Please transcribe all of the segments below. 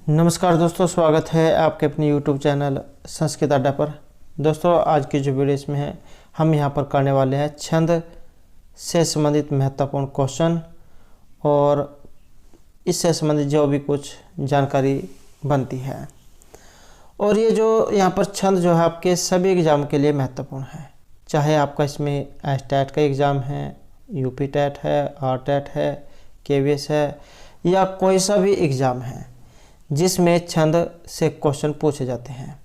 नमस्कार दोस्तों, स्वागत है आपके अपने YouTube चैनल संस्कृत अड्डा पर। दोस्तों, आज की जो वीडियो इसमें है हम यहाँ पर करने वाले हैं छंद से संबंधित महत्वपूर्ण क्वेश्चन और इससे संबंधित जो भी कुछ जानकारी बनती है। और ये जो यहाँ पर छंद जो है आपके सभी एग्ज़ाम के लिए महत्वपूर्ण है, चाहे आपका इसमें एसटेट का एग्ज़ाम है, यूपी टेट है, आरटेट है, केवीएस है या कोई सा भी एग्ज़ाम है जिसमें छंद से क्वेश्चन पूछे जाते हैं,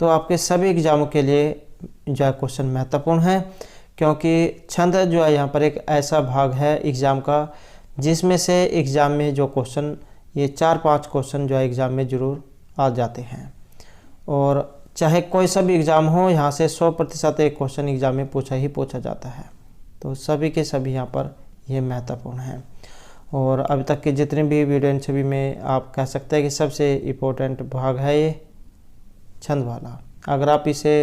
तो आपके सभी एग्ज़ामों के लिए जो है क्वेश्चन महत्वपूर्ण है। क्योंकि छंद जो है यहाँ पर एक ऐसा भाग है एग्ज़ाम का जिसमें से एग्ज़ाम में जो क्वेश्चन ये 4-5 क्वेश्चन जो है एग्ज़ाम में ज़रूर आ जाते हैं। और चाहे कोई सा भी एग्ज़ाम हो, यहाँ से 100% एक क्वेश्चन एग्ज़ाम में पूछा जाता है। तो सभी के सभी यहाँ पर ये महत्वपूर्ण है। और अभी तक के जितने भी वीडियो इन सभी में आप कह सकते हैं कि सबसे इम्पोर्टेंट भाग है ये छंद वाला। अगर आप इसे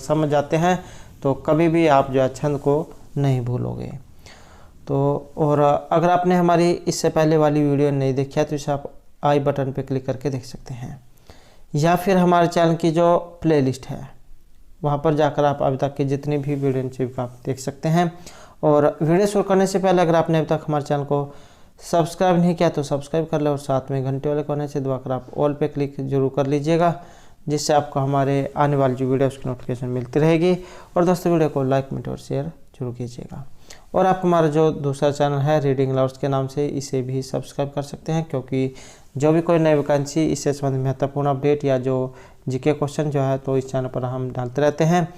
समझ जाते हैं तो कभी भी आप जो है छंद को नहीं भूलोगे। तो और अगर आपने हमारी इससे पहले वाली वीडियो नहीं देखी है तो इसे आप आई बटन पर क्लिक करके देख सकते हैं, या फिर हमारे चैनल की जो प्लेलिस्ट है वहाँ पर जाकर आप अभी तक के जितनी भी वीडियो इन सभी आप देख सकते हैं। और वीडियो शुरू करने से पहले अगर आपने अभी तक हमारे चैनल को सब्सक्राइब नहीं किया तो सब्सक्राइब कर ले और साथ में घंटे वाले कोने से दबाकर आप ऑल पे क्लिक जरूर कर लीजिएगा, जिससे आपको हमारे आने वाली जो वीडियो उसकी नोटिफिकेशन मिलती रहेगी। और दोस्तों, वीडियो को लाइक कमेंट और शेयर जरूर कीजिएगा। और आप हमारा जो दूसरा चैनल है रीडिंग लवर्स के नाम से, इसे भी सब्सक्राइब कर सकते हैं, क्योंकि जो भी कोई नई वैकेंसी इससे संबंधित महत्वपूर्ण अपडेट या जो जीके क्वेश्चन जो है तो इस चैनल पर हम डालते रहते हैं।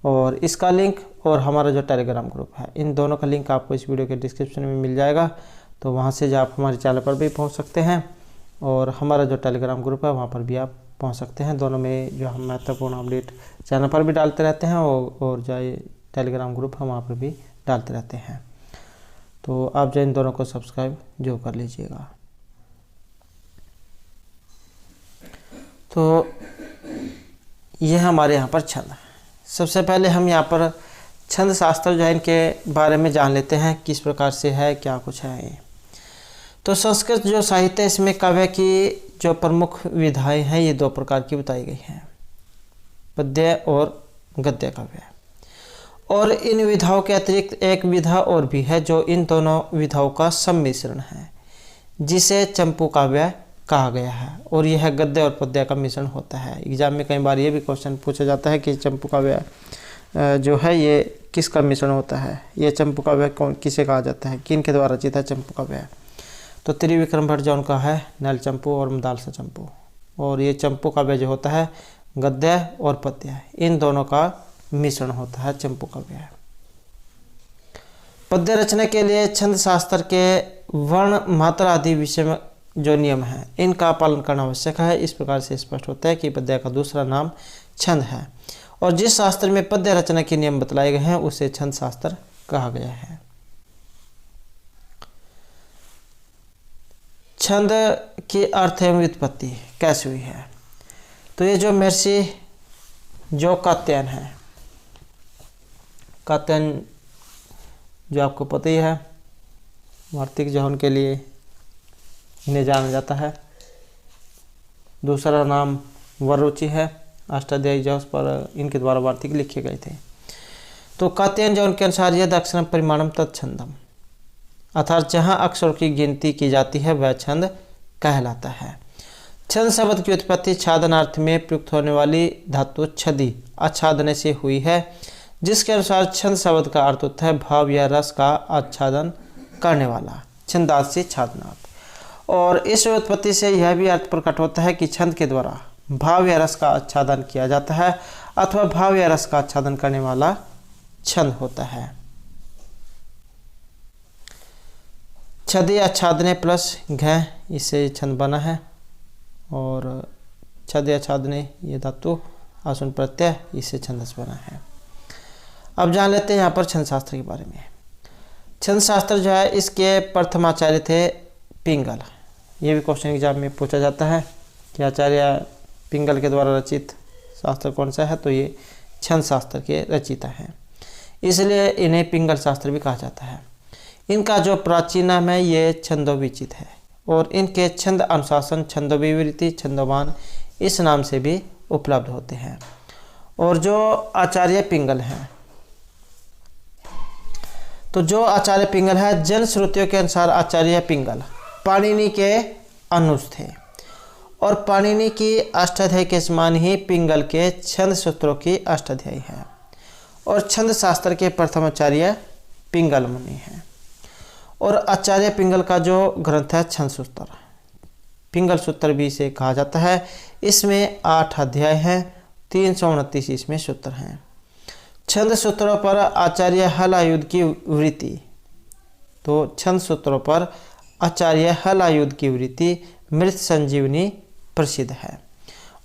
और इसका लिंक और हमारा जो टेलीग्राम ग्रुप है, इन दोनों का लिंक आपको इस वीडियो के डिस्क्रिप्शन में मिल जाएगा। तो वहाँ से जो आप हमारे चैनल पर भी पहुँच सकते हैं और हमारा जो टेलीग्राम ग्रुप है वहाँ पर भी आप पहुँच सकते हैं। दोनों में जो हम महत्वपूर्ण अपडेट चैनल पर भी डालते रहते हैं और जो टेलीग्राम ग्रुप है वहाँ पर भी डालते रहते हैं। तो आप जो इन दोनों को सब्सक्राइब जो कर लीजिएगा। तो ये हमारे यहाँ पर छंद। सबसे पहले हम यहाँ पर छंद शास्त्र जो है इनके बारे में जान लेते हैं, किस प्रकार से है, क्या कुछ है ये। तो संस्कृत जो साहित्य, इसमें काव्य की जो प्रमुख विधाएं हैं ये 2 प्रकार की बताई गई हैं, पद्य और गद्य काव्य। और इन विधाओं के अतिरिक्त एक विधा और भी है जो इन दोनों विधाओं का सम्मिश्रण है, जिसे चंपू काव्य कहा गया है। और यह गद्य और पद्य का मिश्रण होता है। एग्जाम में कई बार ये भी क्वेश्चन पूछा जाता है कि चंपू काव्य जो है ये किसका मिश्रण होता है, ये चंपू काव्य कौन किसे कहा जाता है, किन के द्वारा रचित है चंपू काव्य। तो त्रिविक्रम भट्ट जो उनका है नल चंपू और मदालसा चंपू। और ये चंपू काव्य जो होता है गद्य और पद्य, इन दोनों का मिश्रण होता है चंपू काव्य। पद्य रचना के लिए छंद शास्त्र के वर्ण, मात्रा आदि विषय में जो नियम है इनका पालन करना आवश्यक है। इस प्रकार से स्पष्ट होता है कि पद्य का दूसरा नाम छंद है, और जिस शास्त्र में पद्य रचना के नियम बतलाए गए हैं उसे छंद शास्त्र कहा गया है। छंद की अर्थ एवं व्युत्पत्ति कैसे हुई है, तो ये जो महर्षि जो कात्यायन है, कात्यायन जो आपको पता ही है, वार्तिक जो उनके लिए इन्हें जाना जाता है। दूसरा नाम वररुचि है, अष्टाध्यायी जो उस पर इनके द्वारा वार्तिक लिखे गए थे। तो कात्यायन जो उनके अनुसार यद अक्षरम परिमाणम तत्छंदम, अर्थात जहाँ अक्षरों की गिनती की जाती है वह छंद कहलाता है। छंद शब्द की उत्पत्ति छादनार्थ में प्रयुक्त होने वाली धातु छदी आच्छादने से हुई है, जिसके अनुसार छंद शब्द का अर्थ होता है भाव या रस का आच्छादन करने वाला, छंदात से छादनार्थ। और इस उत्पत्ति से यह भी अर्थ प्रकट होता है कि छंद के द्वारा भाव या रस का आच्छादन किया जाता है अथवा भाव या रस का आच्छादन करने वाला छंद होता है। छदि आच्छादने प्लस घ, इससे छंद बना है। और छदि आच्छादने ये धातु आसुन प्रत्यय, इससे छंदस बना है। अब जान लेते हैं यहाँ पर छंद शास्त्र के बारे में। छंद शास्त्र जो है इसके प्रथमाचार्य थे पिंगल। ये भी क्वेश्चन एग्जाम में पूछा जाता है कि आचार्य पिंगल के द्वारा रचित शास्त्र कौन सा है, तो ये छंद शास्त्र के रचिता हैं, इसलिए इन्हें पिंगल शास्त्र भी कहा जाता है। इनका जो प्राचीन नाम है ये छंदोविचित है। और इनके छंद अनुशासन, छंदोविवृत्ति, छंदोमान इस नाम से भी उपलब्ध होते हैं। और जो आचार्य पिंगल हैं, तो जो आचार्य पिंगल है, जन श्रुतियों के अनुसार आचार्य पिंगल पाणिनि के अनुज थे और पाणिनि की अष्टाध्यायी के समान ही पिंगल के छंद सूत्रों की अष्टाध्यायी है और छंद शास्त्र के प्रथम आचार्य पिंगल मुनि हैं। और आचार्य पिंगल का जो ग्रंथ है छंद सूत्र, पिंगल सूत्र भी इसे कहा जाता है। इसमें 8 अध्याय हैं, 329 इसमें सूत्र हैं। छंद सूत्रों पर आचार्य हलायुध की वृत्ति, तो छंद सूत्रों पर आचार्य हलायुध की वृत्ति मृत संजीवनी प्रसिद्ध है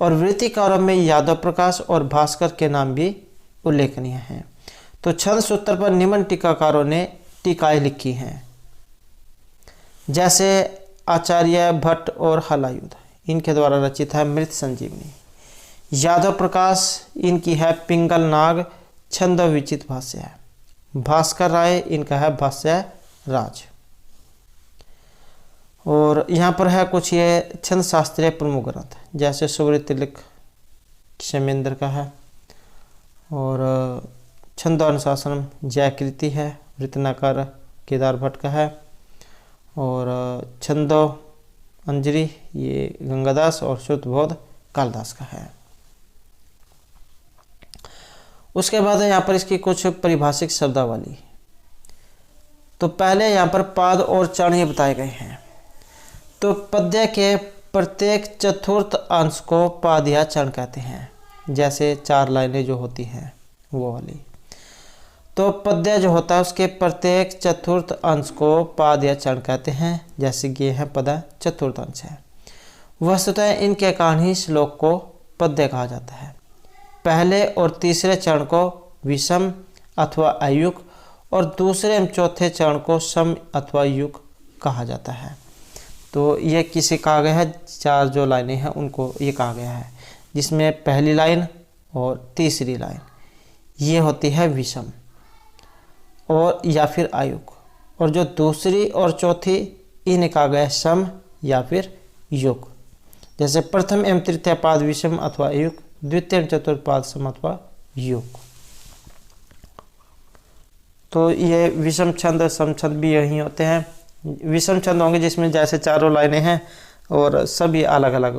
और वृत्तिकारों में यादव प्रकाश और भास्कर के नाम भी उल्लेखनीय हैं। तो छंद सूत्र पर निम्न टीकाकारों ने टीकाएं लिखी हैं, जैसे आचार्य भट्ट और हलायुध इनके द्वारा रचित है मृत संजीवनी। यादव प्रकाश इनकी है पिंगल नाग छंद विचित भाष्य है। भास्कर राय इनका है भाष्य राज। और यहाँ पर है कुछ ये छंद शास्त्रीय प्रमुख ग्रंथ, जैसे सुवृत्तिलिख क्षेमेंद्र का है और छंद अनुशासन जयकृति है, वृत्तनाकर केदार भट्ट का है और छंदो अंजरी ये गंगादास और शुद्धबोध कालिदास का है। उसके बाद यहाँ पर इसकी कुछ परिभाषिक शब्दावली। तो पहले यहाँ पर पाद और चरण ये बताए गए हैं। तो पद्य के प्रत्येक चतुर्थ अंश को पाद या चरण कहते हैं, जैसे 4 लाइनें जो होती हैं वो वाली। तो पद्य जो होता है उसके प्रत्येक चतुर्थ अंश को पाद या चरण कहते हैं, जैसे कि यह पद चतुर्थ अंश है। वस्तुतः इनके कारण ही श्लोक को पद्य कहा जाता है। पहले और तीसरे चरण को विषम अथवा अयुग और दूसरे एवं चौथे चरण को सम अथवा युग कहा जाता है। तो ये किसे कहा गया है, 4 जो लाइनें हैं उनको ये कहा गया है, जिसमें पहली लाइन और तीसरी लाइन ये होती है विषम और या फिर आयुग, और जो दूसरी और चौथी इन्हें कहा गया है सम या फिर युग। जैसे प्रथम एवं तृतीय पाद विषम अथवा युग, द्वितीय एवं चतुर्थ पाद सम अथवा युग। तो ये विषम छंद सम छंद भी यही होते हैं। विषम छंद होंगे जिसमें जैसे 4 लाइनें हैं और सभी अलग अलग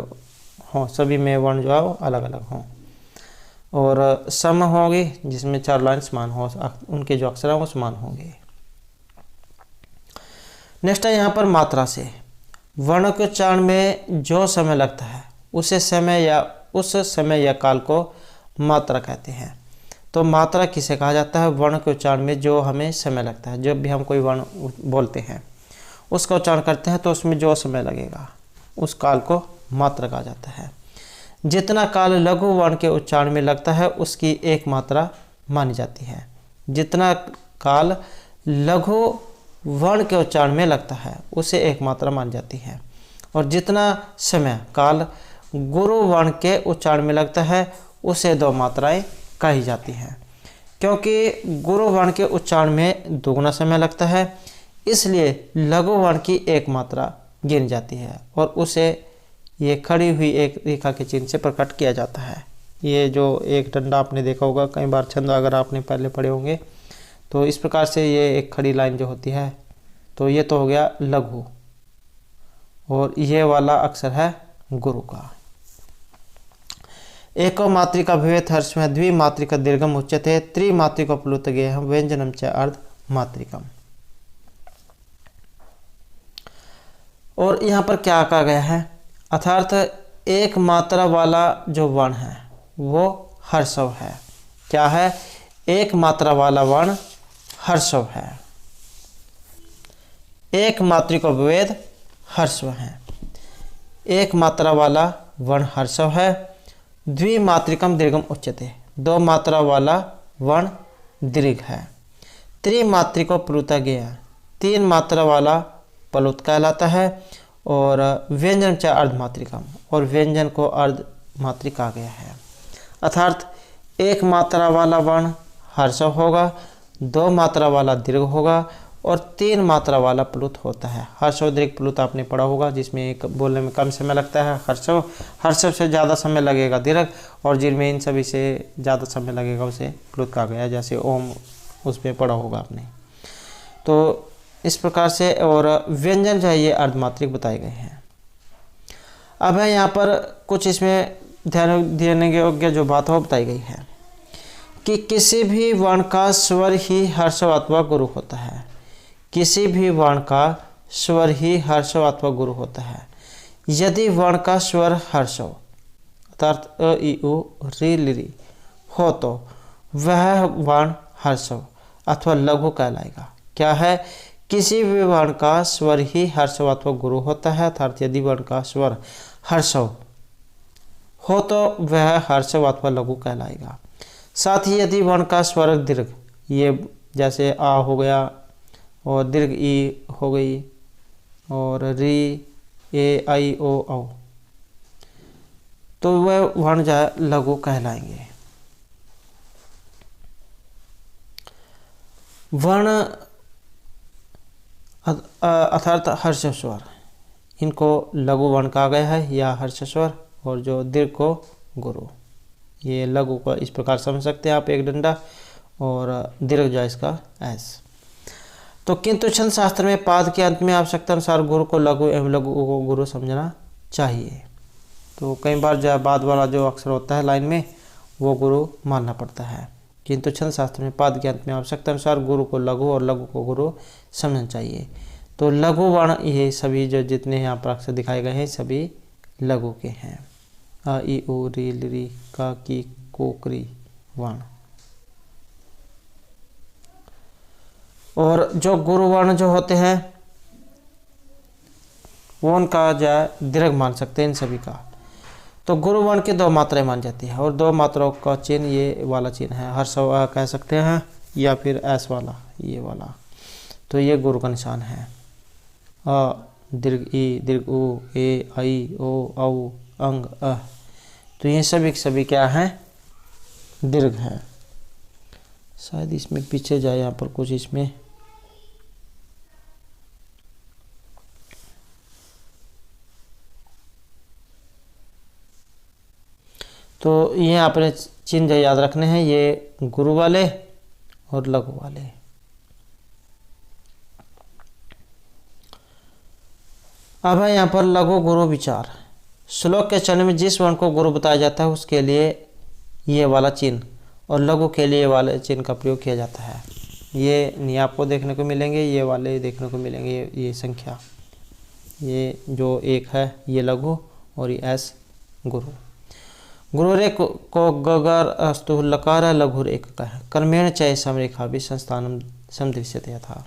हों, सभी में वर्ण जो है वो अलग अलग हों। और सम होगी जिसमें 4 लाइन समान हो, उनके जो अक्षर हैं वो समान होंगे। नेक्स्ट है यहाँ पर मात्रा से। वर्ण के उच्चारण में जो समय लगता है उस समय या काल को मात्रा कहते हैं। तो मात्रा किसे कहा जाता है, वर्ण के उच्चारण में जो हमें समय लगता है। जब भी हम कोई वर्ण बोलते हैं उसका उच्चारण करते हैं तो उसमें जो समय लगेगा उस काल को मात्रा कहा जाता है। जितना काल लघु वर्ण के उच्चारण में लगता है उसकी एक मात्रा मानी जाती है। जितना काल लघु वर्ण के उच्चारण में लगता है उसे एक मात्रा मानी जाती है। और जितना समय काल गुरु वर्ण के उच्चारण में लगता है उसे 2 मात्राएं कही जाती हैं। क्योंकि गुरु वर्ण के उच्चारण में दोगुना समय लगता है, इसलिए लघु वर्ण की एक मात्रा गिनी जाती है और उसे ये खड़ी हुई एक रेखा के चिन्ह से प्रकट किया जाता है। ये जो एक डंडा आपने देखा होगा कई बार छंद अगर आपने पहले पढ़े होंगे, तो इस प्रकार से ये एक खड़ी लाइन जो होती है, तो ये तो हो गया लघु और ये वाला अक्षर है गुरु का। एको मात्रिका भवेत् हर्षः द्विमात्रिका दीर्घम उच्यते त्रिमात्रिका प्लुत गेयः व्यंजनम च अर्ध मात्रिकम। और यहाँ पर क्या कहा गया है, अर्थात एक मात्रा वाला जो वर्ण है वो हर्षव है। क्या है, एक मात्रा वाला वर्ण हर्षव है। एक मात्रिका भवेत् हर्षव है, एक मात्रा वाला वर्ण हर्षव है। द्विमात्रिकम दीर्घम उच्यते, 2 मात्रा वाला वर्ण दीर्घ है। त्रिमात्रिको प्लुत गेयः, 3 मात्रा वाला प्लुत कहलाता है। और व्यंजन च अर्धमात्रिकम, और व्यंजन को अर्धमात्रिक कहा गया है। अर्थात एक मात्रा वाला वर्ण हर्षव होगा, 2 मात्रा वाला दीर्घ होगा और 3 मात्रा वाला प्लुत होता है। हर्षव दीर्घ प्लुत आपने पढ़ा होगा, जिसमें एक बोलने में कम समय लगता है हर्षव, हर्षव से ज़्यादा समय लगेगा दीर्घ, और जिनमें इन सभी से ज़्यादा समय लगेगा उसे प्लुत कहा गया, जैसे ओम उसमें पढ़ा होगा आपने। तो इस प्रकार से, और व्यंजन जो है ये अर्धमात्रिक बताए गए हैं। अब है यहाँ पर कुछ इसमें ध्यान देने योग्य जो बात हो बताई गई है कि किसी भी वर्ण का स्वर ही हर्षव अथवा गुरु होता है। किसी भी वर्ण का स्वर ही हर्षव अथवा गुरु होता है। यदि वर्ण का स्वर हर्षव अर्थात अ ई उ री ली हो तो वह वर्ण हर्षव अथवा लघु कहलाएगा। क्या है? किसी भी वर्ण का स्वर ही हर्षव अथवा गुरु होता है, अर्थात यदि वर्ण का स्वर हर्षव हो तो वह हर्षव अथवा लघु कहलाएगा। साथ ही यदि वर्ण का स्वर दीर्घ, ये जैसे आ हो गया और दीर्घ ई हो गई और री ए आई ओ औ, तो वह वर्ण जो है लघु कहलाएंगे। वर्ण अर्थात हर्ष स्वर, इनको लघु वर्ण कहा गया है या हर्ष स्वर, और जो दीर्घ को गुरु। ये लघु को इस प्रकार समझ सकते हैं आप, एक डंडा, और दीर्घ जो है इसका एस। तो किंतु छंद शास्त्र में पाद के अंत में आवश्यकता अनुसार गुरु को लघु एवं लघु को गुरु समझना चाहिए। तो कई बार जो बाद वाला जो अक्षर होता है लाइन में वो गुरु मानना पड़ता है। किंतु छंद शास्त्र में पाद के अंत में आवश्यकता अनुसार गुरु को लघु और लघु को गुरु समझना चाहिए। तो लघु वर्ण ये सभी जो जितने यहाँ पर अक्षर दिखाए गए हैं सभी लघु के हैं। अ ई उ री ली का की को क्री वर्ण। और जो गुरु वर्ण जो होते हैं वो उनका जो है दीर्घ मान सकते हैं इन सभी का। तो गुरु वर्ण की 2 मात्राएं मान जाती है, और 2 मात्राओं का चिन्ह ये वाला चिन्ह है, हर्षव कह सकते हैं या फिर ऐस वाला, ये वाला। तो ये गुरु का निशान है। अ दीर्घ ई दीर्घ उ ए आई ओ औ अंग अ, तो ये सभी क्या हैं? दीर्घ है। शायद इसमें पीछे जाए, यहाँ पर कुछ इसमें तो ये आपने चिन्ह याद रखने हैं, ये गुरु वाले और लघु वाले। अब है यहाँ पर लघु गुरु विचार। श्लोक के चरण में जिस वर्ण को गुरु बताया जाता है उसके लिए ये वाला चिन्ह और लघु के लिए वाले चिन्ह का प्रयोग किया जाता है। ये नहीं आपको देखने को मिलेंगे, ये वाले देखने को मिलेंगे। ये संख्या, ये जो 1 है ये लघु और ये एस गुरु। गुरुरे को गगर अस्तु लकार लघुर एक का है कर्मेण चय समरेखा भी संस्थान समदृश्यते यथा।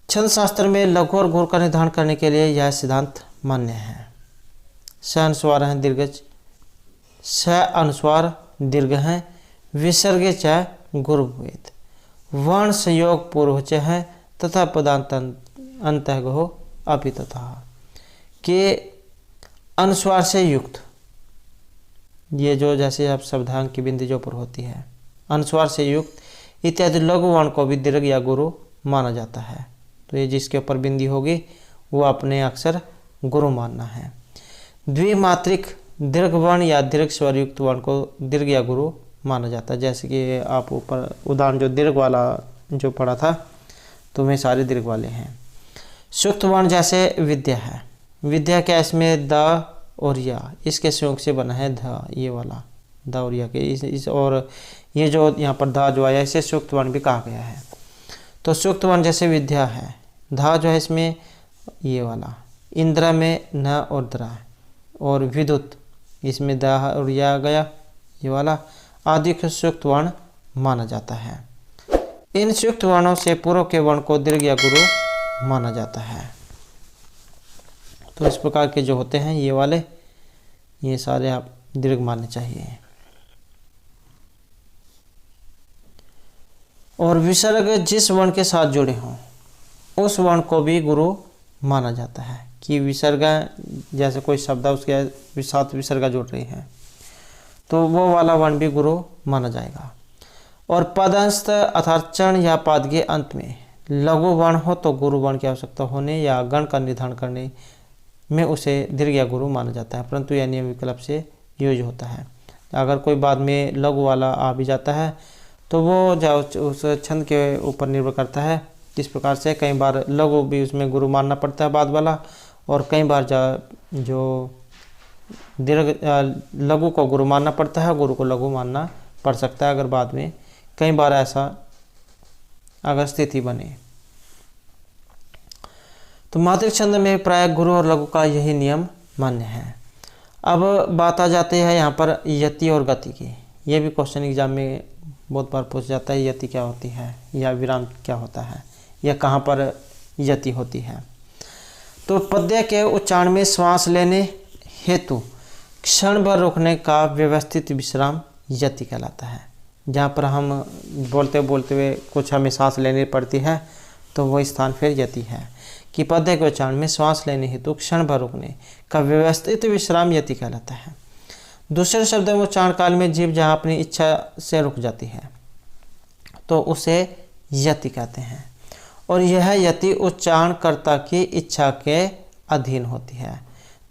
छंद शास्त्र में लघु और गुरु का निर्धारण करने के लिए यह सिद्धांत मान्य है। स अनुस्वार हैं दीर्घ, स अनुस्वार दीर्घ हैं, विसर्ग च गुरु भवेत्, वर्ण संयोग पूर्व च है तथा पदांत अंतः अपि तथा। के अनुस्वार से युक्त, ये जो जैसे अब शब्दांक की बिंदी जो पर होती है, अनुस्वार से युक्त इत्यादि लघु वर्ण को भी दीर्घ या गुरु माना जाता है। तो ये जिसके ऊपर बिंदी होगी वो अपने अक्षर गुरु मानना है। द्विमात्रिक दीर्घ वर्ण या दीर्घ स्वर युक्त वर्ण को दीर्घ या गुरु माना जाता है। जैसे कि आप ऊपर उदाहरण जो दीर्घ वाला जो पढ़ा था तो वे सारे दीर्घ वाले हैं। सुक्त वर्ण जैसे विद्या है, विद्या क्या इसमें द और या, इसके संयोग से बना है ध, ये वाला द और या के इस और ये जो यहाँ पर ध जो आया इसे सुक्त वर्ण भी कहा गया है। तो सुक्त वर्ण जैसे विद्या है, ध जो है इसमें ये वाला, इंद्र में न और द्र, और विद्युत इसमें द और या गया ये वाला, आदि को सुक्त वर्ण माना जाता है। इन सुक्त वर्णों से पूर्व के वर्ण को दीर्घ या गुरु माना जाता है। तो इस प्रकार के जो होते हैं ये वाले, ये सारे आप दीर्घ मानने चाहिए। और विसर्ग जिस वर्ण के साथ जुड़े हों उस वर्ण को भी गुरु माना जाता है। कि विसर्ग जैसे कोई शब्द है उसके साथ विसर्ग जुड़ रही है तो वो वाला वर्ण भी गुरु माना जाएगा। और पदंस्त अर्थात चरण या पद के अंत में लघु वर्ण हो तो गुरु वर्ण की आवश्यकता होने या गण का निर्धारण करने में उसे दीर्घ या गुरु माना जाता है, परंतु यह नियम विकल्प से यूज होता है। अगर कोई बाद में लघु वाला आ भी जाता है तो वो उस छंद के ऊपर निर्भर करता है किस प्रकार से। कई बार लघु भी उसमें गुरु मानना पड़ता है बाद वाला, और कई बार जो दीर्घ लघु को गुरु मानना पड़ता है, गुरु को लघु मानना पड़ सकता है अगर बाद में कई बार ऐसा अगर स्थिति बने। तो मात्रिक छंद में प्राय गुरु और लघु का यही नियम मान्य है। अब बात आ जाती है यहाँ पर यति और गति की। ये भी क्वेश्चन एग्जाम में बहुत बार पूछा जाता है, यति क्या होती है या विराम क्या होता है या कहाँ पर यति होती है। तो पद्य के उच्चारण में श्वास लेने हेतु क्षण भर रोकने का व्यवस्थित विश्राम यति कहलाता है। जहाँ पर हम बोलते बोलते हुए कुछ हमें सांस लेनी पड़ती है तो वह स्थान फिर यति है कि पद्य के उच्चारण में श्वास लेने हेतु क्षण भर रुकने का व्यवस्थित विश्राम यति कहलाता है। दूसरे शब्द में उच्चारण काल में जीभ जहाँ अपनी इच्छा से रुक जाती है तो उसे यति कहते हैं, और यह यति उच्चारणकर्ता की इच्छा के अधीन होती है।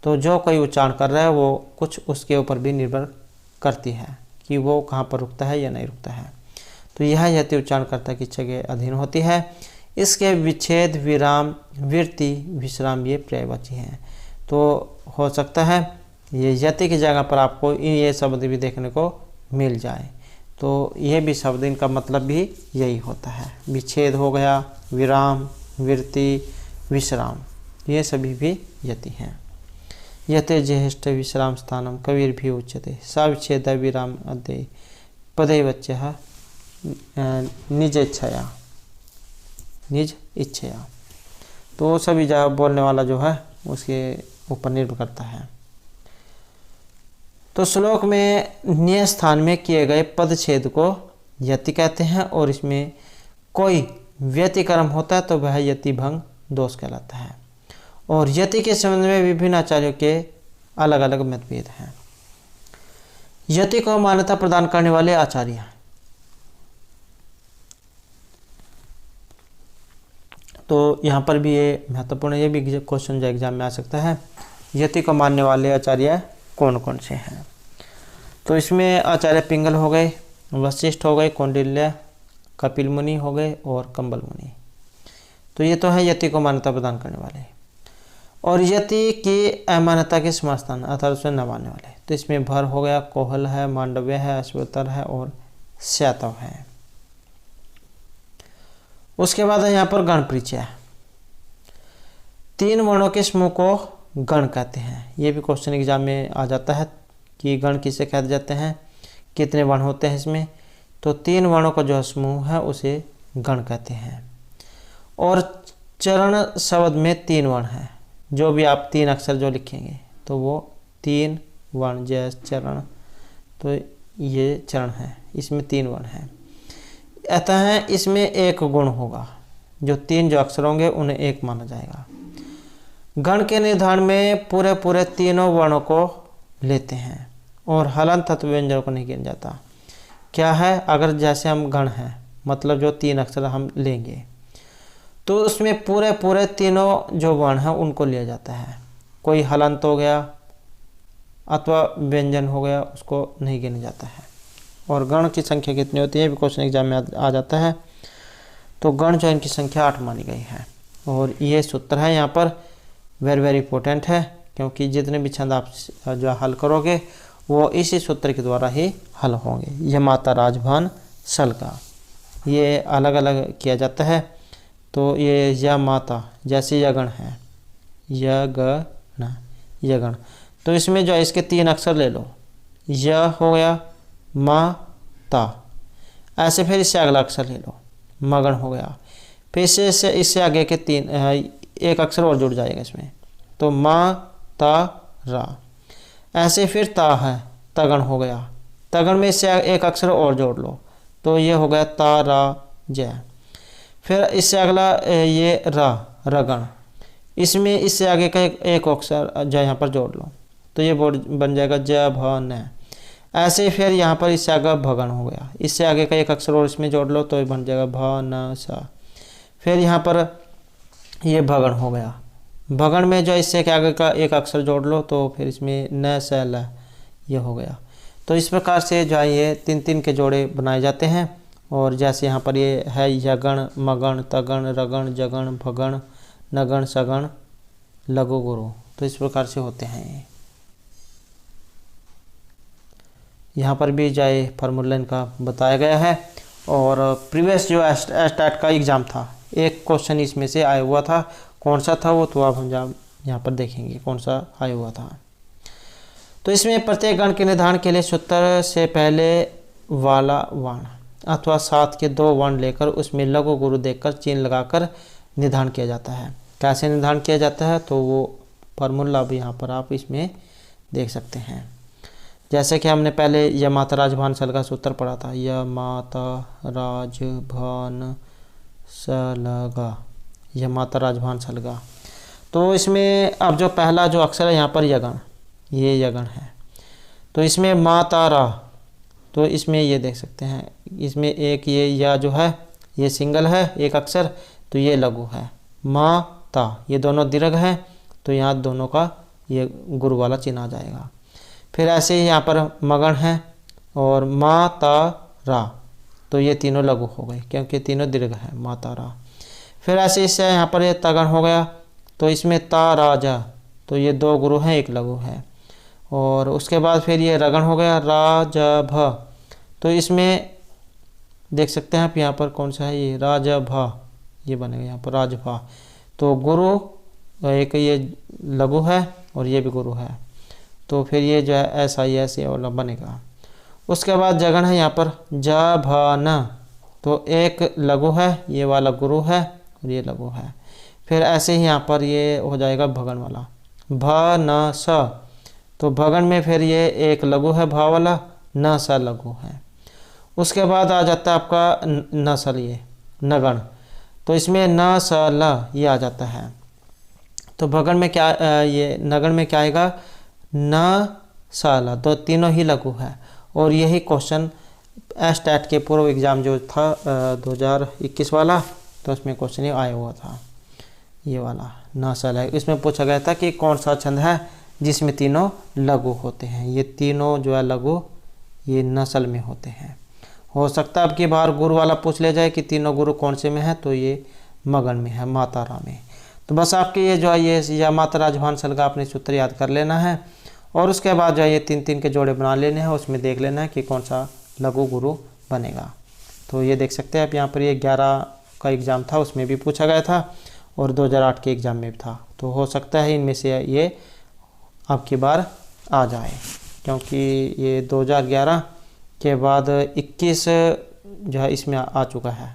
तो जो कोई उच्चारण कर रहा है वो कुछ उसके ऊपर भी निर्भर करती है कि वो कहाँ पर रुकता है या नहीं रुकता है। तो यह यति उच्चारणकर्ता की इच्छा के अधीन होती है। इसके विच्छेद, विराम, वृत्ति, विश्राम ये पर्यायवाची हैं। तो हो सकता है ये यति की जगह पर आपको ये शब्द भी देखने को मिल जाए। तो ये भी शब्द इनका मतलब भी यही होता है। विच्छेद हो गया, विराम, वृत्ति, विश्राम, ये सभी भी यति हैं। यते ज्येष्ठ विश्राम स्थानम कबीर भी उच्यते सा विच्छेद विराम अद्य पदे बच्चा निज इच्छया। तो सभी जगह बोलने वाला जो है उसके ऊपर निर्भर करता है। तो श्लोक में निय स्थान में किए गए पदछेद को यति कहते हैं, और इसमें कोई व्यतिक्रम होता है तो वह यति भंग दोष कहलाता है। और यति के संबंध में विभिन्न आचार्यों के अलग अलग मतभेद हैं। यति को मान्यता प्रदान करने वाले आचार्य, तो यहाँ पर भी ये महत्वपूर्ण, ये भी क्वेश्चन जो एग्जाम में आ सकता है, यति को मानने वाले आचार्य कौन कौन से हैं। तो इसमें आचार्य पिंगल हो गए, वशिष्ठ हो गए, कौंडिल्य, कपिल मुनि हो गए और कंबल मुनि। तो ये तो है यति को मान्यता प्रदान करने वाले। और यति की अमान्यता के समर्थन अर्थात उसे न मानने वाले, तो इसमें भर हो गया, कोहल है, मांडव्य है, अश्वतर है और श्यातव है। उसके बाद है यहाँ पर गण परिचय। 3 वर्णों के समूह को गण कहते हैं। ये भी क्वेश्चन एग्जाम में आ जाता है कि गण किसे कहते जाते हैं, कितने वर्ण होते हैं इसमें। तो 3 वर्णों का जो समूह है उसे गण कहते हैं। और चरण शब्द में 3 वर्ण हैं। जो भी आप 3 अक्षर जो लिखेंगे तो वो 3 वर्ण, जैसे चरण, तो ये चरण है, इसमें 3 वर्ण हैं। अतः इसमें एक गुण होगा, जो 3 जो अक्षर होंगे उन्हें एक माना जाएगा। गण के निर्धारण में पूरे तीनों वर्णों को लेते हैं और हलंत तत्व व्यंजनों को नहीं गिना जाता। क्या है, अगर जैसे हम गण हैं मतलब जो 3 अक्षर हम लेंगे तो उसमें पूरे तीनों जो वर्ण हैं उनको लिया जाता है। कोई हलंत हो गया अथवा व्यंजन हो गया उसको नहीं गिना जाता है। और गण की संख्या कितनी होती है भी क्वेश्चन एग्जाम में आ जाता है। तो गण जो इनकी संख्या 8 मानी गई है। और ये सूत्र है यहाँ पर वेरी इंपॉर्टेंट है, क्योंकि जितने भी छंद आप जो हल करोगे वो इसी सूत्र के द्वारा ही हल होंगे। यह माता राजभान सल का ये अलग अलग किया जाता है। तो ये या माता जैसे यगण है, यगण, यगण, तो इसमें जो है इसके 3 अक्षर ले लो, य हो गया, मा, ता, ऐसे फिर इससे अगला अक्षर ले लो, मगण हो गया, फिर इससे आगे के 1 अक्षर और जुड़ जाएगा इसमें, तो मा, ता, रा, ऐसे फिर ता है, तगण हो गया, तगण में इससे 1 अक्षर और जोड़ लो तो ये हो गया ता, रा, जय। फिर इससे अगला ये रा, रगण, इसमें इससे आगे का एक अक्षर जो यहाँ पर जोड़ लो तो ये बन जाएगा ज, भ, न। ऐसे ही फिर यहाँ पर इससे आगे भगन हो गया, इससे आगे का एक अक्षर और इसमें जोड़ लो तो ये बन जाएगा भ न सा। फिर यहाँ पर ये भगन हो गया, भगन में जो इससे के आगे का एक अक्षर जोड़ लो तो फिर इसमें न स ल ये हो गया। तो इस प्रकार से जो है ये 3-3 के जोड़े बनाए जाते हैं। और जैसे यहाँ पर ये है यगण, मगण, तगण, रगण, जगण, भगण, नगण, सगण, लघु गुरु, तो इस प्रकार से होते हैं। यहाँ पर भी जाए फार्मूला इनका बताया गया है। और प्रीवियस जो एस्टेट का एग्ज़ाम था, एक क्वेश्चन इसमें से आया हुआ था, कौन सा था वो तो अब हम यहाँ पर देखेंगे कौन सा आया हुआ था। तो इसमें प्रत्येक गण के निर्धारण के लिए सूत्र से पहले वाला वर्ण अथवा साथ के 2 वर्ण लेकर उसमें लघु गुरु देखकर चिन्ह लगाकर निर्धारण किया जाता है। कैसे निर्धारण किया जाता है तो वो फार्मूला भी यहाँ पर आप इसमें देख सकते हैं। जैसे कि हमने पहले य माता राजभान सल का सूत्र पढ़ा था, य माता राजभान सलगा, यह माता राजभान सलगा। तो इसमें अब जो पहला जो अक्षर है यहाँ पर यगण, ये यगण है। तो इसमें माता रा, तो इसमें ये देख सकते हैं, इसमें एक ये या जो है ये सिंगल है एक अक्षर, तो ये लघु है। माता ये दोनों दीर्घ है, तो यहाँ दोनों का ये गुरु वाला चिन्ह आ जाएगा। फिर ऐसे ही यहाँ पर मगण है और माता रा, तो ये तीनों लघु हो गए क्योंकि तीनों दीर्घ है, माता रा। फिर ऐसे इससे यहाँ पर ये तगण हो गया, तो इसमें ता राजा, तो ये 2 गुरु हैं एक लघु है। और उसके बाद फिर ये रगण हो गया, राजभ, तो इसमें देख सकते हैं आप यहाँ पर कौन सा है, ये राजभा, ये बनेगा यहाँ पर राजभा। तो गुरु एक ये लघु है और ये भी गुरु है, तो फिर ये जो है ऐसा ही ऐसे वाला बनेगा। उसके बाद जगण है यहाँ पर जभन, तो एक लघु है, ये वाला गुरु है और ये लघु है। फिर ऐसे ही यहाँ पर ये हो जाएगा भगन वाला, भ न स, तो भगन में फिर ये एक लघु है भा वाला, न स लघु है। उसके बाद आ जाता है आपका नसल, ये नगण, तो इसमें न स ल ये आ जाता है। तो भगन में क्या ये नगण में क्या आएगा, न स ल, तो तीनों ही लघु है। और यही क्वेश्चन एस्टेट के पूर्व एग्ज़ाम जो था 2021 वाला, तो उसमें क्वेश्चन ये आया हुआ था, ये वाला नसल है। इसमें पूछा गया था कि कौन सा छंद है जिसमें तीनों लघु होते हैं। ये तीनों जो है लघु ये नसल में होते हैं। हो सकता है अब की बार गुरु वाला पूछ ले जाए कि तीनों गुरु कौन से में है, तो ये मगन में है, माता रा में। तो बस आपके ये जो है ये या माता राजभान सल का अपने सूत्र याद कर लेना है। और उसके बाद जो है ये 3-3 के जोड़े बना लेने हैं, उसमें देख लेना है कि कौन सा लघु गुरु बनेगा। तो ये देख सकते हैं आप यहाँ पर ये 11 का एग्ज़ाम था, उसमें भी पूछा गया था और 2008 के एग्ज़ाम में भी था। तो हो सकता है इनमें से ये अब की बार आ जाए, क्योंकि ये 2011 के बाद 21 जो है इसमें आ चुका है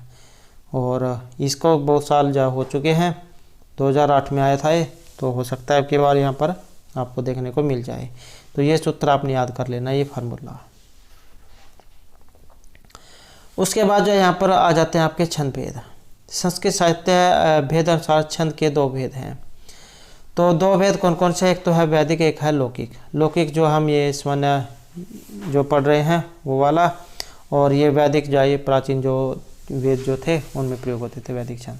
और इसको बहुत साल जो हो चुके हैं। 2008 में आया था ये, तो हो सकता है अब की बार यहाँ पर आपको देखने को मिल जाए। तो ये सूत्र आपने याद कर लेना, ये फार्मूला। उसके बाद जो यहाँ पर आ जाते हैं आपके छंद भेद। संस्कृत साहित्य भेद अनुसार छंद के 2 भेद हैं। तो 2 भेद कौन कौन से, एक तो है वैदिक, एक है लौकिक। लौकिक जो हम ये सामान्य जो पढ़ रहे हैं वो वाला, और ये वैदिक जो ये प्राचीन जो वेद जो थे उनमें प्रयोग होते थे वैदिक छंद।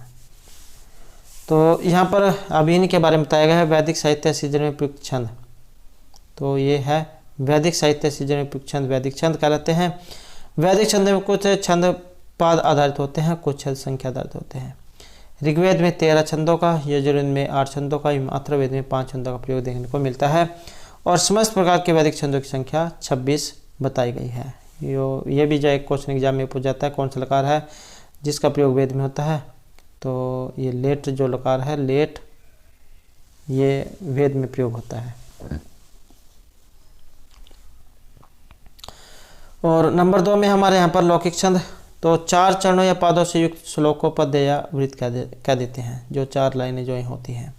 तो यहाँ पर अभी इनके बारे में बताया गया है, वैदिक साहित्य सृजन में प्रयुक्त छंद। तो ये है वैदिक साहित्य सृजन में प्रयुक्त छंद, वैदिक छंद कहलाते हैं। वैदिक छंद में कुछ छंद पाद आधारित होते हैं, कुछ छंद संख्या आधारित होते हैं। ऋग्वेद में 13 छंदों का, यजुर्वेद में 8 छंदों का, अथर्ववेद में 5 छंदों का प्रयोग देखने को मिलता है। और समस्त प्रकार के वैदिक छंदों की संख्या 26 बताई गई है। ये भी जो एक क्वेश्चन एग्जाम में पूछ जाता है, कौन सा लकार है जिसका प्रयोग वेद में होता है। तो ये लेट जो लकार है, लेट, ये वेद में प्रयोग होता है। और नंबर 2 में हमारे यहाँ पर लौकिक छंद। तो 4 चरणों या पादों से युक्त श्लोकों पद्य या वृत्त कह देते हैं, जो 4 लाइनें जो होती हैं।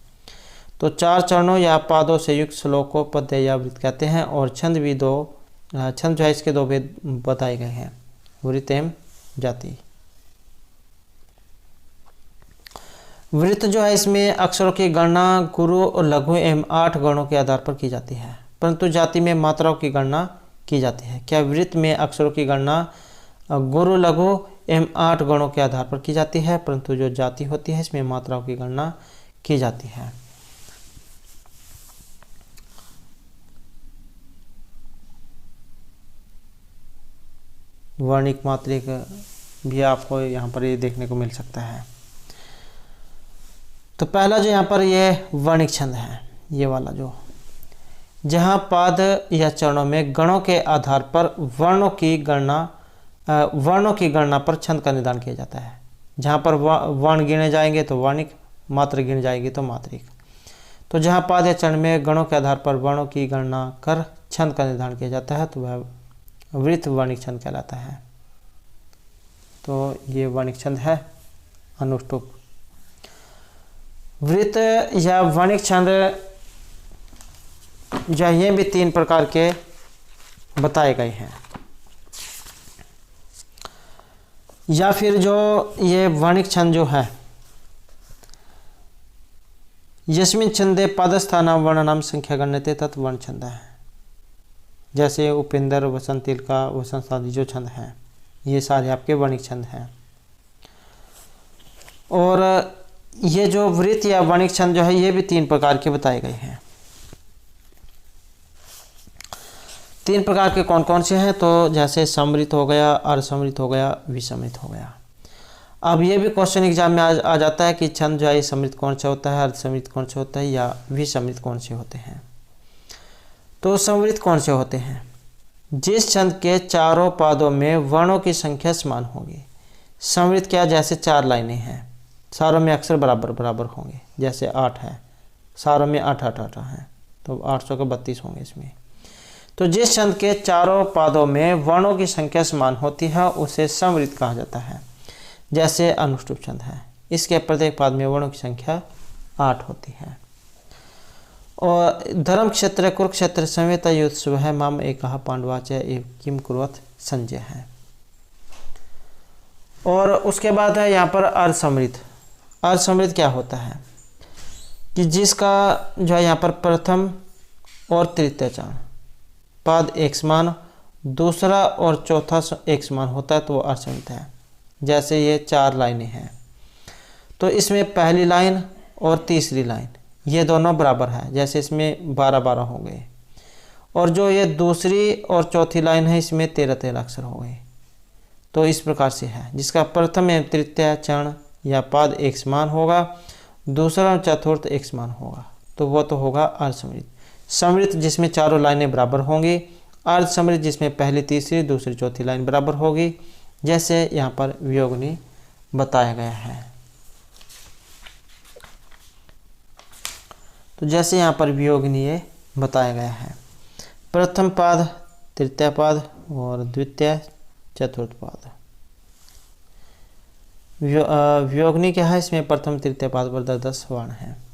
तो 4 चरणों या पादों से युक्त श्लोकों पद्य या वृत्त कहते हैं। और छंद भी 2 छंद जो है इसके 2 भेद बताए गए हैं, वृत्त एवं जाति। वृत्त जो है इसमें अक्षरों की गणना गुरु और लघु एवं 8 गणों के आधार पर की जाती है, परंतु जाति में मात्राओं की गणना की जाती है। क्या वृत्त में अक्षरों की गणना गुरु लघु एवं 8 गणों के आधार पर की जाती है, परंतु जो जाति होती है इसमें मात्राओं की गणना की जाती है। वर्णिक मात्रिक भी आपको यहाँ पर ये देखने को मिल सकता है। तो पहला जो यहाँ पर ये वर्णिक छंद है, ये वाला जो जहाँ पाद या चरणों में गणों के आधार पर वर्णों की गणना पर छंद का निदान किया जाता है। जहाँ पर वर्ण गिने जाएंगे तो वर्णिक, मात्र गिने जाएगी तो मात्रिक। तो जहाँ पाद या चरण में गणों के आधार पर वर्णों की गणना कर छंद का निर्धारण किया जाता है तो वह वृत्त वर्णिक छंद कहलाता है। तो ये वर्णिक छंद है। अनुष्टुप वृत्त या वर्णिक छंद या ये भी 3 प्रकार के बताए गए हैं। या फिर जो ये वर्णिक छंद जो है, यस्मिन छंदे पादस्थानाम वर्णानाम संख्या गण्यते तत् वर्ण छंद है। जैसे उपेंद्र, वसंत तिलका, वसंत आदि जो छंद हैं ये सारे आपके वर्णिक छंद हैं। और ये जो वृत्त या वर्णिक छंद जो है ये भी 3 प्रकार के बताए गए हैं। 3 प्रकार के कौन कौन से हैं? तो जैसे सम्मिलित हो गया, अर्धसम्मिलित हो गया, विसम्मिलित हो गया। अब ये भी क्वेश्चन एग्जाम में आ जाता है कि छंद जो है सम्मिलित कौन सा होता है, अर्धसम्मिलित कौन से होता है या विसम्मिलित कौन से होते हैं। तो सम्मिलित कौन से होते हैं? जिस छंद के चारों पादों में वर्णों की संख्या समान होगी। सम्मिलित क्या? जैसे 4 लाइनें हैं, सारों में अक्षर बराबर बराबर होंगे। जैसे 8 है, सारों में 8 8 8 हैं, तो 800 के 32 होंगे इसमें। तो जिस छंद के चारों पादों में वर्णों की संख्या समान होती है उसे सम्मिलित कहा जाता है। जैसे अनुष्टुप छंद है, इसके प्रत्येक पाद में वर्णों की संख्या 8 होती है। और धर्म क्षेत्र कुरुक्षेत्र समेत युत्सव है माम एकः पांडवाच एव किम कुर्वत संजय है। और उसके बाद है यहाँ पर अर्धसम्मिलित। अर्धसम्मिलित क्या होता है कि जिसका जो है यहाँ पर प्रथम और तृतीय चरण पाद एक समान, दूसरा और चौथा एक समान होता है तो वो अर्धसम्मिलित है। जैसे ये 4 लाइनें हैं तो इसमें पहली लाइन और तीसरी लाइन ये दोनों बराबर है। जैसे इसमें 12 12 हो गए। और जो ये दूसरी और चौथी लाइन है इसमें 13 13 अक्षर हो गए। तो इस प्रकार से है जिसका प्रथम एवं तृतीय चरण या पाद एक समान होगा, दूसरा और चतुर्थ एक समान होगा, तो वो तो होगा अर्धसम्मिलित। सम्मिलित जिसमें चारों लाइनें बराबर होंगी। अर्धसम्मिलित जिसमें पहली तीसरी दूसरी चौथी लाइन बराबर होगी। जैसे यहाँ पर वियोगनी बताया गया है। तो जैसे यहाँ पर वियोगनी ये बताया गया है, प्रथम पाद, तृतीय पाद और द्वितीय चतुर्थ पाद। वियोगनी क्या है? इसमें प्रथम तृतीय पाद पर 10 वर्ण हैं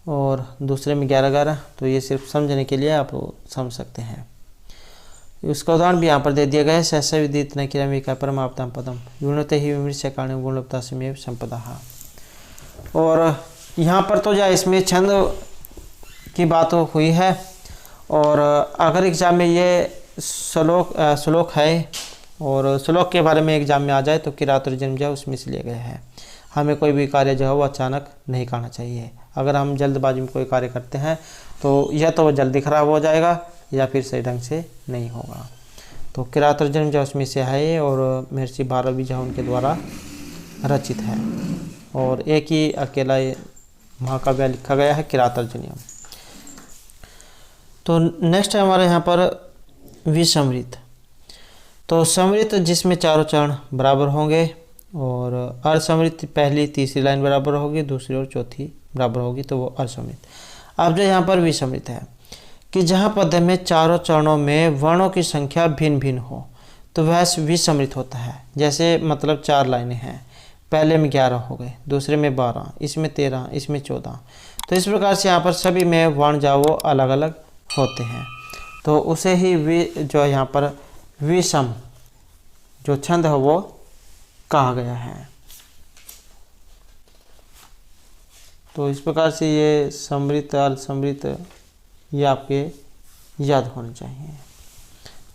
और दूसरे में 11 11। तो ये सिर्फ समझने के लिए आप समझ सकते हैं। उसका उदाहरण भी यहाँ पर दे दिया गया है। सहसा विदित न किरमिका परमाप्तम पदम गुणते ही विमृश्य कारण गुणवत्ता समेव संपदा। और यहाँ पर तो जो इसमें छंद की बात हुई है। और अगर एग्जाम में ये श्लोक है और श्लोक के बारे में एग्जाम में आ जाए तो किरात और जन्म जो उसमें से लिया गया है। हमें कोई भी कार्य जो है वो अचानक नहीं करना चाहिए। अगर हम जल्दबाजी में कोई कार्य करते हैं तो या तो वो जल्दी खराब हो जाएगा या फिर सही ढंग से नहीं होगा। तो किरात और जन्म जो उसमें से है और महर्षि भारवी जो उनके द्वारा रचित है। और एक ही अकेला महाकाव्य लिखा गया है किरातार्जुनीयम। तो नेक्स्ट है हमारे यहाँ पर विसम्मिलित। तो सम्मिलित जिसमें चारों चरण बराबर होंगे और अर्धसम्मिलित पहली तीसरी लाइन बराबर होगी, दूसरी और चौथी बराबर होगी, तो वो अर्धसम्मिलित। अब जो यहाँ पर विसम्मिलित है कि जहाँ पद में चारों चरणों में वर्णों की संख्या भिन्न भिन्न हो तो वह विसम्मिलित होता है। जैसे मतलब 4 लाइनें हैं, पहले में 11 हो गए, दूसरे में 12, इसमें 13, इसमें 14। तो इस प्रकार से यहाँ पर सभी में वर्ण जो वो अलग अलग होते हैं। तो उसे ही जो यहाँ पर विषम जो छंद है वो कहा गया है। तो इस प्रकार से ये सम्मिलित अर्धसम्मिलित ये आपके याद होने चाहिए,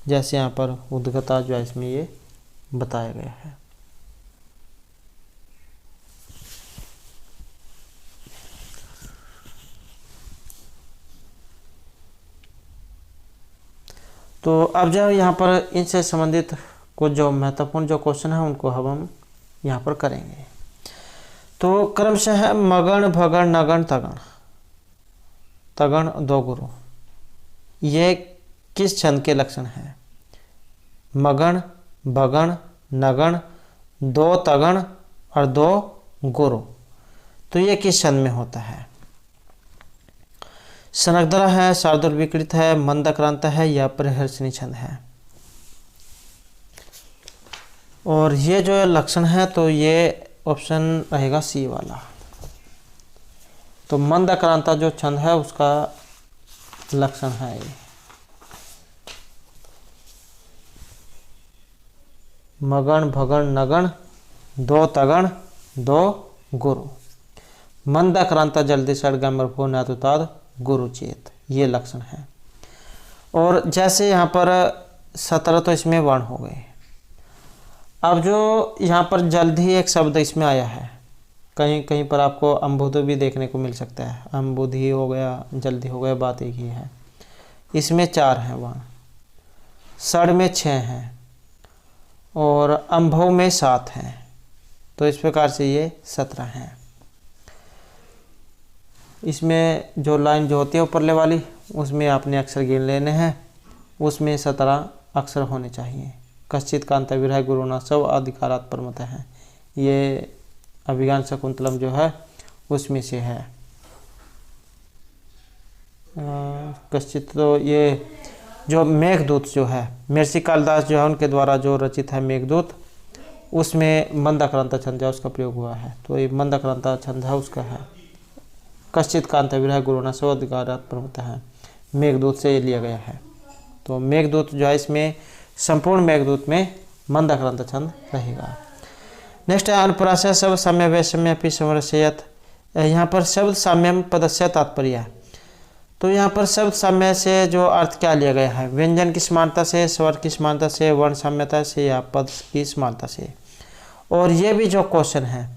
जैसे यहाँ पर उद्गता जो है इसमें ये बताया गया है। तो अब जो यहाँ पर इनसे संबंधित कुछ जो महत्वपूर्ण जो क्वेश्चन है उनको हम यहाँ पर करेंगे। तो क्रमशः मगण भगण नगण तगण, तगण दो गुरु, ये किस छंद के लक्षण हैं? मगण भगण नगण, दो तगण और दो गुरु, तो ये किस छंद में होता है? सनकधरा है, शार्दूल विकृत है, मंदक्रांत है या परिहर्षणी छंद है? और ये जो लक्षण है तो ये ऑप्शन रहेगा सी वाला। तो मंदक्रांता जो छंद है उसका लक्षण है ये। मगण भगण नगण, दो तगण दो गुरु, मंदक्रांता जल्दी षडगम्बर भूनातुताद गुरु चेत, ये लक्षण है। और जैसे यहाँ पर 17 तो इसमें वर्ण हो गए। अब जो यहाँ पर जल्द ही एक शब्द इसमें आया है, कहीं कहीं पर आपको अम्बुध भी देखने को मिल सकता है। अम्बुधि हो गया, जल्दी हो गया, बात एक ही है। इसमें 4 हैं वर्ण, षड में 6 हैं और अम्भव में 7 हैं। तो इस प्रकार से ये 17 हैं। इसमें जो लाइन जो होती है ऊपरले वाली, उसमें आपने अक्षर गिन लेने हैं, उसमें 17 अक्षर होने चाहिए। कश्चित कांत विरह गुरुना सब अधिकारात परमत है, ये अभिज्ञान शकुंतलम जो है उसमें से है। कश्चित तो ये जो मेघदूत जो है, महर्षि कालिदास जो है उनके द्वारा जो रचित है मेघदूत, उसमें मंदक्रांता छंद है उसका प्रयोग हुआ है। तो ये मंदक्रांता छंद है उसका है। कश्चित कांत विरह गुरुना सब अधिकारात परमत है, मेघदूत से ये लिया गया है। तो मेघदूत जो है इसमें संपूर्ण मेघदूत में मंदक्रांता छंद रहेगा। नेक्स्ट है अनुप्रास शब्द साम्य वैषम्य समरसयत। यहाँ पर शब्द साम्यम पदस्य तात्पर्य है। तो यहाँ पर शब्द साम्य से जो अर्थ क्या लिया गया है? व्यंजन की समानता से, स्वर की समानता से, वर्ण साम्यता से या पद की समानता से। और ये भी जो क्वेश्चन है,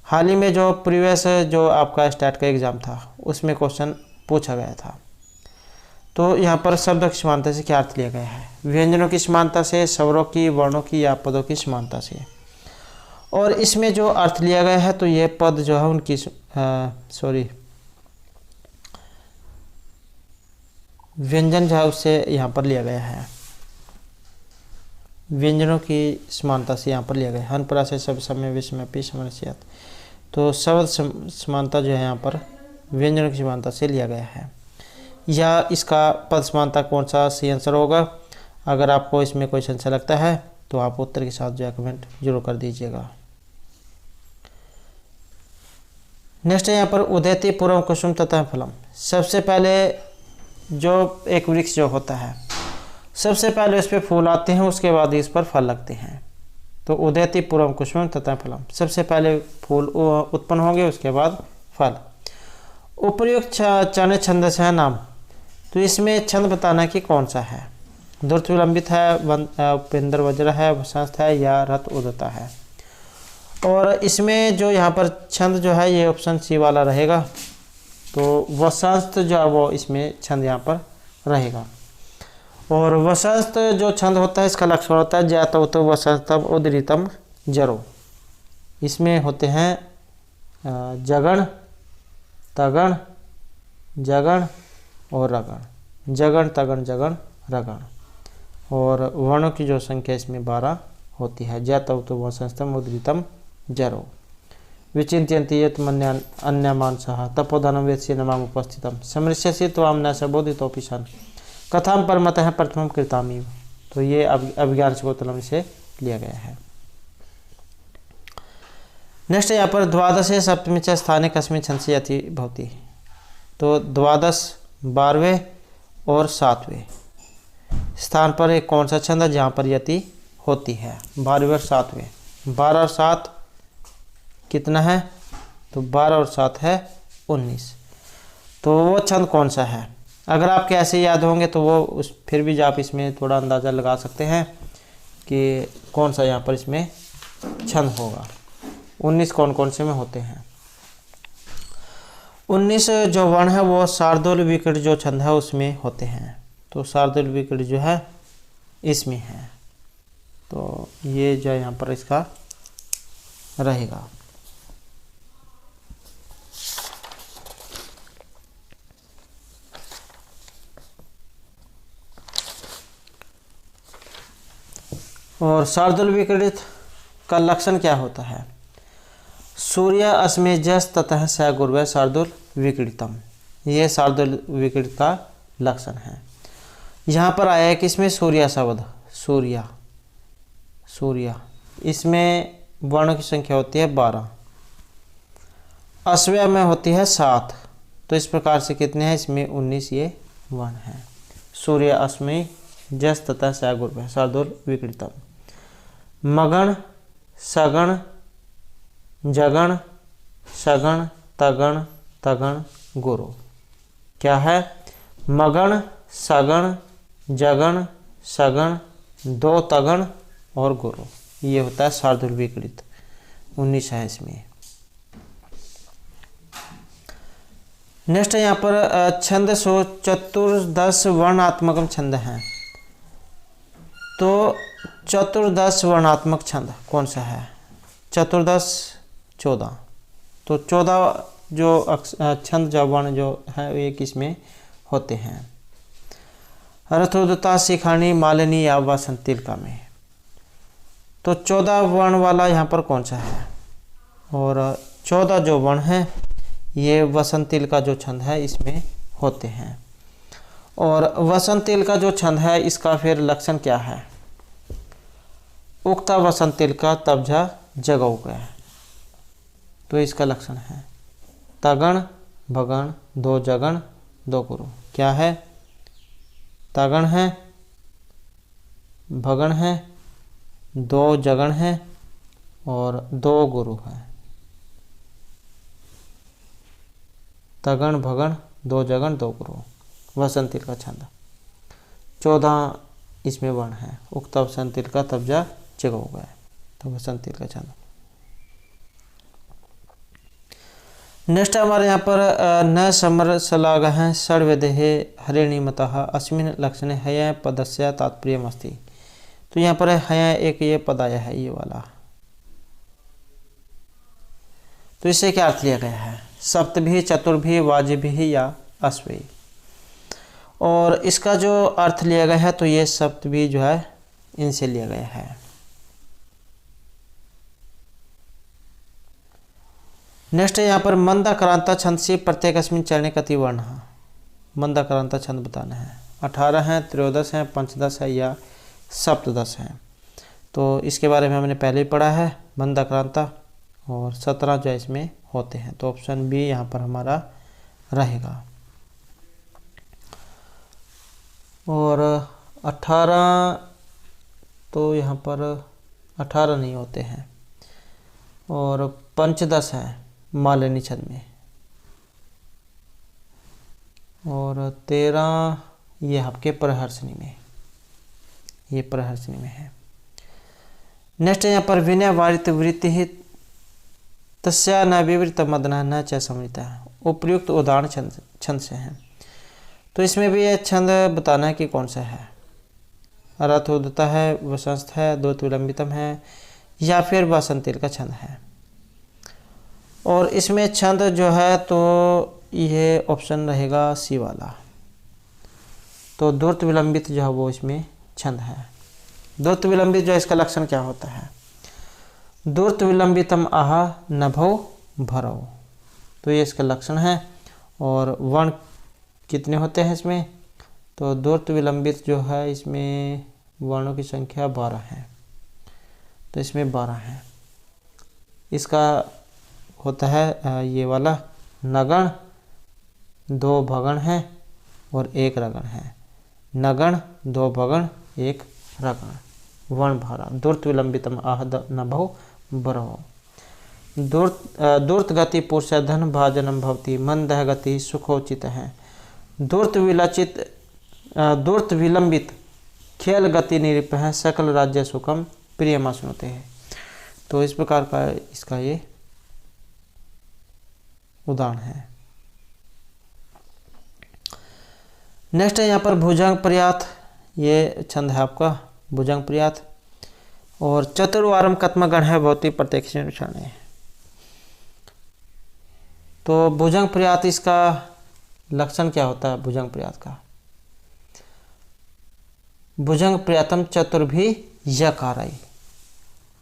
हाल ही में जो प्रीवियस जो आपका स्टैट का एग्जाम था उसमें क्वेश्चन पूछा गया था। तो यहाँ पर शब्द की समानता से क्या अर्थ लिया गया है? व्यंजनों की समानता से, स्वरों की, वर्णों की या पदों की समानता से। और इसमें जो अर्थ लिया गया है तो ये पद जो है उनकी व्यंजन जो है उससे यहाँ पर लिया गया है, व्यंजनों की समानता से यहाँ पर लिया गया है। अनुप्रास शब्द समय विषमपि समरसयत। तो शब्द समानता जो है यहाँ पर व्यंजनों की समानता से लिया गया है। या इसका पद समानता कौन सा सही आंसर होगा? अगर आपको इसमें कोई संशय लगता है तो आप उत्तर के साथ जो है कमेंट जरूर कर दीजिएगा। नेक्स्ट है यहाँ पर उदयति पूर्व कुसुम तथा फलम। सबसे पहले जो एक वृक्ष जो होता है, सबसे पहले उस पर फूल आते हैं, उसके बाद इस पर फल लगते हैं। तो उदयति पूर्व कुसुम तथा फलम, सबसे पहले फूल उत्पन्न होंगे, उसके बाद फल। उपर्युक्त चाने छंद से है नाम। तो इसमें छंद बताना कि कौन सा है? दुर्त विलंबित है, उपेंद्र वज्र है, वसंत है या रथ उदता है। और इसमें जो यहाँ पर छंद जो है ये ऑप्शन सी वाला रहेगा। तो वसंत जो है वो इसमें छंद यहाँ पर रहेगा। और वसंत जो छंद होता है इसका लक्षण होता है जातो तो वसंतम उदरितम जरो। इसमें होते हैं जगण, तगण, जगण और रगण। जगण, तगण, जगण, रगण। और वर्णों की जो संख्या इसमें 12 होती है। जातो तो वसंतम उदरितम जरो। विचिन्त्यन्ति यत् मन्यान् अन्यमानसः तपोधनं वेत्स्य नमाम उपस्थितम समृश्यसि त्वां न सबोधितोऽपि सन् कथां परमतः प्रथमं कृतामिव। तो ये अभिज्ञान शकुंतलम से लिया गया है। नेक्स्ट यहाँ पर द्वादशे सप्तमी च स्थाने कस्मिन् छंदसि यति भवति। तो द्वादश 12वें और 7वें स्थान पर एक कौन सा छंद है जहाँ पर यति होती है? 12वें और 7वें। 12 और 7 कितना है? तो 12 और 7 है 19। तो वो छंद कौन सा है? अगर आपके ऐसे याद होंगे तो वो उस फिर भी आप इसमें थोड़ा अंदाज़ा लगा सकते हैं कि कौन सा यहाँ पर इसमें छंद होगा। 19 कौन कौन से में होते हैं। 19 जो वर्ण है वो शार्दूल विकट जो छंद है उसमें होते हैं। तो शार्दूल विकट जो है इसमें है, तो ये जो यहाँ पर इसका रहेगा। और शार्दूल विकटित का लक्षण क्या होता है। सूर्य अस्मे जस ततः स गुर्व शार्दूल विकटितम, ये शार्दूल विकटित का लक्षण है। यहाँ पर आया है कि इसमें सूर्य शब्द, सूर्य इसमें वर्णों की संख्या होती है 12, अश्वय में होती है 7, तो इस प्रकार से कितने हैं इसमें 19 ये वर्ण हैं। सूर्य अस्मे जस तथा स गुर्व शार्दूल विकटितम। मगण सगण जगण सगण तगण तगण गुरु, क्या है। मगण सगण जगण सगण 2 तगण और गुरु, ये होता है शार्दूल विकटित। 19 है इसमें। नेक्स्ट यहाँ पर छंद सो चतुर्दश वर्णात्मक छंद हैं। तो चतुर्दश वर्णात्मक छंद कौन सा है। चतुर्दश 14, तो 14 जो छंद जो वर्ण जो है ये किसमें होते हैं। रथोदता शिखानी मालिनी या वसंतिलका में। तो 14 वर्ण वाला यहाँ पर कौन सा है। और 14 जो वर्ण है ये वसंतिलका जो छंद है इसमें होते हैं। और वसंतिलका जो छंद है इसका फिर लक्षण क्या है। उक्ता वसंतिलका तबझा जगौ गया, तो इसका लक्षण है तगण भगण 2 जगण 2 गुरु, क्या है। तगण है, भगण है, 2 जगण है और 2 गुरु है। तगण भगण 2 जगण 2 गुरु वसंतिलका छंद। 14 इसमें वर्ण है। उक्ता वसंतिलका तबझा जगौ गया, तो वसंतिलका छंद। नेक्स्ट हमारे यहाँ पर न समर सलाग हैं षड्वेदेहे हरिणीमतः अस्मिन् लक्षणे हय पदस्य तात्पर्यम् अस्ति। तो यहाँ पर हय एक ये पद आया है ये वाला, तो इससे क्या अर्थ लिया गया है। सप्तभी चतुर्भी वाजिभी या अश्वी, और इसका जो अर्थ लिया गया है तो ये सप्तभी जो है इनसे लिया गया है। नेक्स्ट है यहाँ पर मंदाक्रांता छंद से प्रत्येक अस्मिन् चरणे कति वर्ण है। मंदाक्रांता छंद बताना है। 18 हैं, त्रयोदश हैं, पंचदश है या सप्तदश है। तो इसके बारे में हमने पहले ही पढ़ा है मंदाक्रांता, और 17 जो इसमें होते हैं। तो ऑप्शन बी यहाँ पर हमारा रहेगा। और 18 तो यहाँ पर 18 नहीं होते हैं। और पंचदश है मालिनी छंद में, और 13 ये आपके प्रहर्षणी में, ये प्रहर्षणी में है। नेक्स्ट यहाँ पर विनय वारित वृत्ति ही तस्या न विवृत मदना न च समृता, उपयुक्त उदाहरण छंद से हैं। तो इसमें भी ये छंद बताना है कि कौन सा है। रथोदता है, वसंत है, द्योत विलंबितम है या फिर वसंतिल का छंद है। और इसमें छंद जो है तो ये ऑप्शन रहेगा सी वाला। तो द्योत विलंबित जो है वो इसमें छंद है। द्योत विलंबित जो है इसका लक्षण क्या होता है। द्योत विलंबितम आह नभो भरो, तो ये इसका लक्षण है। और वर्ण कितने होते हैं इसमें, तो द्योत विलंबित जो है इसमें वर्णों की संख्या 12 है। तो इसमें 12 है। इसका होता है ये वाला नगण, 2 भगण है और 1 रगण है। नगण 2 भगण 1 रगण। वर्ण भारा द्योत विलंबितम आह नभो भरो। दूर्त गति पुरुष धन भाजनम भवती मंदह गति सुखोचित है। दूर्त विलंबित खेल गति निरिप है सकल राज्य सुखम प्रियमा सुनते हैं। तो इस प्रकार का इसका ये उदाहरण है। नेक्स्ट है यहाँ पर भुजंग पर्यात, ये छंद है आपका भुजंग पर्यात। और चतुर्वारम कत्मगण है भवती प्रत्यक्षण है। तो भुजंग पर्यात इसका लक्षण क्या होता है? भुजंग पर्यात का भुजंग पर्यातम चतुर्भी यकारई,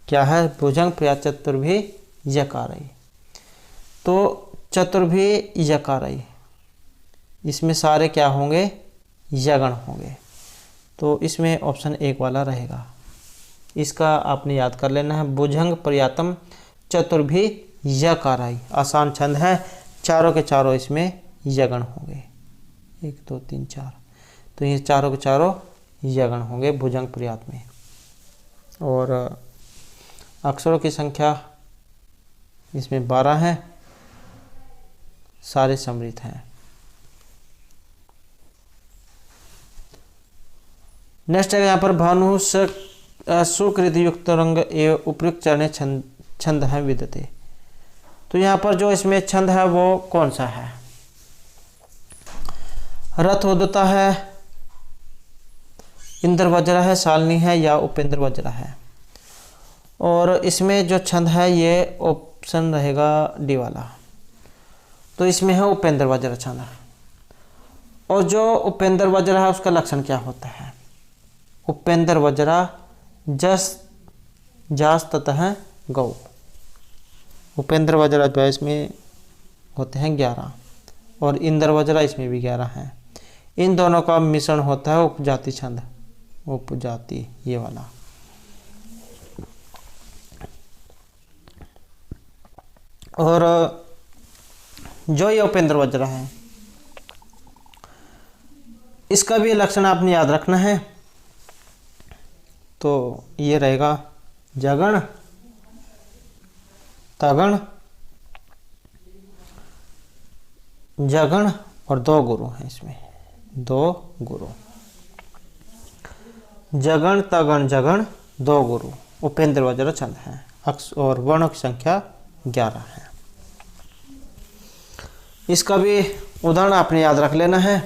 क्या है? भुजंग पर्यात चतुर्भी यकारई। तो चतुर्भी यकारई, इसमें सारे क्या होंगे? यगण होंगे। तो इसमें ऑप्शन 1 वाला रहेगा। इसका आपने याद कर लेना है। भुजंग पर्यातम चतुर्भी यकारई, आसान छंद है, चारों के चारों इसमें यगण होंगे। 1 2 3 4, तो ये चारों के चारों यगण होंगे भुजंग पर्यात में। और अक्षरों की संख्या इसमें 12 है, सारे सम्मिलित हैं। नेक्स्ट है यहाँ पर भानु सुकृत युक्त रंग एवं उपयुक्त चरणे छंद है विद्यते। तो यहाँ पर जो इसमें छंद है वो कौन सा है? रथ उदता है, इंद्र वज्र है, शालिनी है या उपेंद्र वज्र है। और इसमें जो छंद है ये ऑप्शन रहेगा डी वाला। तो इसमें है उपेंद्र वज्र छंद। और जो उपेंद्र वज्र है उसका लक्षण क्या होता है? उपेंद्र वज्रा जस जास ततः गौ। उपेंद्र वज्रा जो है इसमें होते हैं 11 और इंद्र वज्रा इसमें भी 11 हैं। इन दोनों का मिश्रण होता है उपजाति छंद, उपजाति ये वाला। और जो ये उपेंद्र वज्रा है इसका भी लक्षण आपने याद रखना है। तो ये रहेगा जगण तगण जगण और 2 गुरु हैं इसमें, 2 गुरु। जगण तगण जगण 2 गुरु उपेंद्र वज्र छंद है। और वर्णों की संख्या 11 है। इसका भी उदाहरण आपने याद रख लेना है।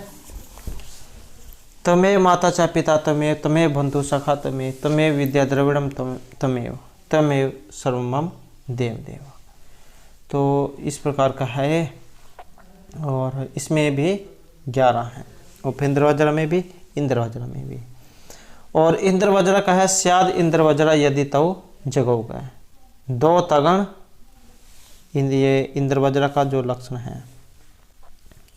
तमेव माता च पिता तमेव, तमेव बंधु सखा तमेव, तमेव विद्या द्रविड़म तमेव, तमेव सर्वमम देव देव। तो इस प्रकार का है। और इसमें भी 11 हैं, उपेंद्र वज्र में भी इंद्र वज्र में भी। और इंद्र वज्र का है स्याद इंद्र वज्र यदि तव जगो गए। 2 तगण, ये इंद्र वज्र का जो लक्षण है,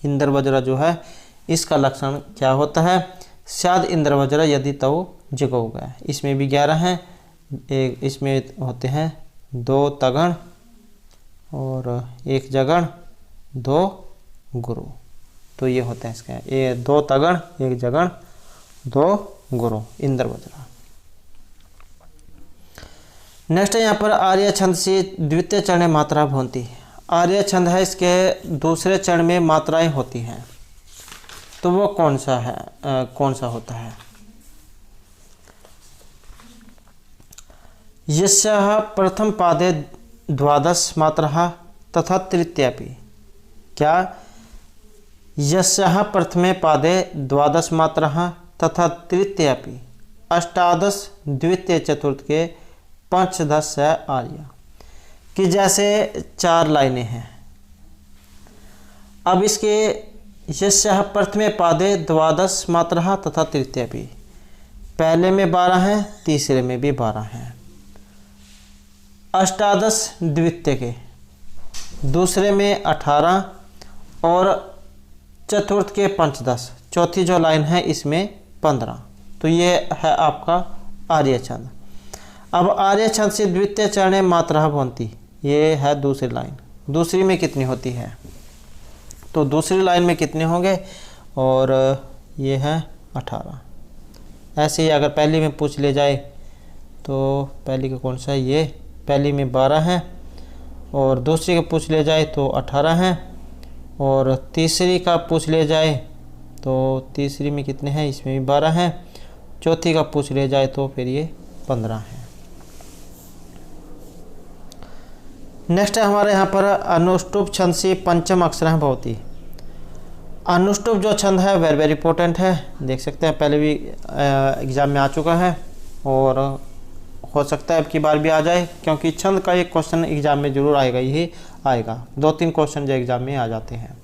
इंद्र वज्र जो है इसका लक्षण क्या होता है? स्याद इंद्र वज्र यदि तव जगो गए। इसमें भी 11 हैं। इसमें होते हैं 2 तगण और 1 जगण 2 गुरु। तो ये होता है इसका, ये 2 तगण 1 जगण 2 गुरु इंद्र वज्र। नेक्स्ट है यहाँ पर आर्य छंद से द्वितीय चरण मात्रा भवंती। आर्य छंद है, इसके दूसरे चरण में मात्राएं होती हैं। तो वो कौन सा है, कौन सा होता है? यस्याः प्रथम पादे 12 मात्रः तथा तृतीयापि। क्या? यस्याः प्रथमे पादे 12 मात्रः तथा तृतीयापि 18 द्वितीय चतुर्थ के 5-10 है आर्य। कि जैसे 4 लाइनें हैं। अब इसके यस्याः प्रथमे पादे 12 मात्रः तथा तृतीयापि, पहले में 12 हैं, तीसरे में भी 12 हैं। 18 द्वितीय के, दूसरे में 18 और चतुर्थ के 5-10, चौथी जो लाइन है इसमें 15। तो ये है आपका आर्य छंद। अब आर्य छंद से द्वितीय चरणे मात्रा भवंती, ये है दूसरी लाइन। दूसरी में कितनी होती है? तो दूसरी लाइन में कितने होंगे? और ये है 18। ऐसे ही अगर पहली में पूछ ले जाए तो पहली का कौन सा है? ये पहली में 12 है और दूसरी का पूछ ले जाए तो 18 है और तीसरी का पूछ ले जाए तो तीसरी में कितने हैं, इसमें भी 12 हैं। चौथी का पूछ लिया जाए तो फिर ये 15 है। नेक्स्ट है हमारे यहाँ पर अनुष्टुप छंद से पंचम अक्षर है भवती। अनुष्टुप जो छंद है वेरी वेरी इंपॉर्टेंट है, देख सकते हैं पहले भी एग्जाम में आ चुका है और हो सकता है अब की बार भी आ जाए, क्योंकि छंद का एक क्वेश्चन एग्जाम में जरूर आएगा ही आएगा। 2-3 क्वेश्चन जो एग्जाम में आ जाते हैं।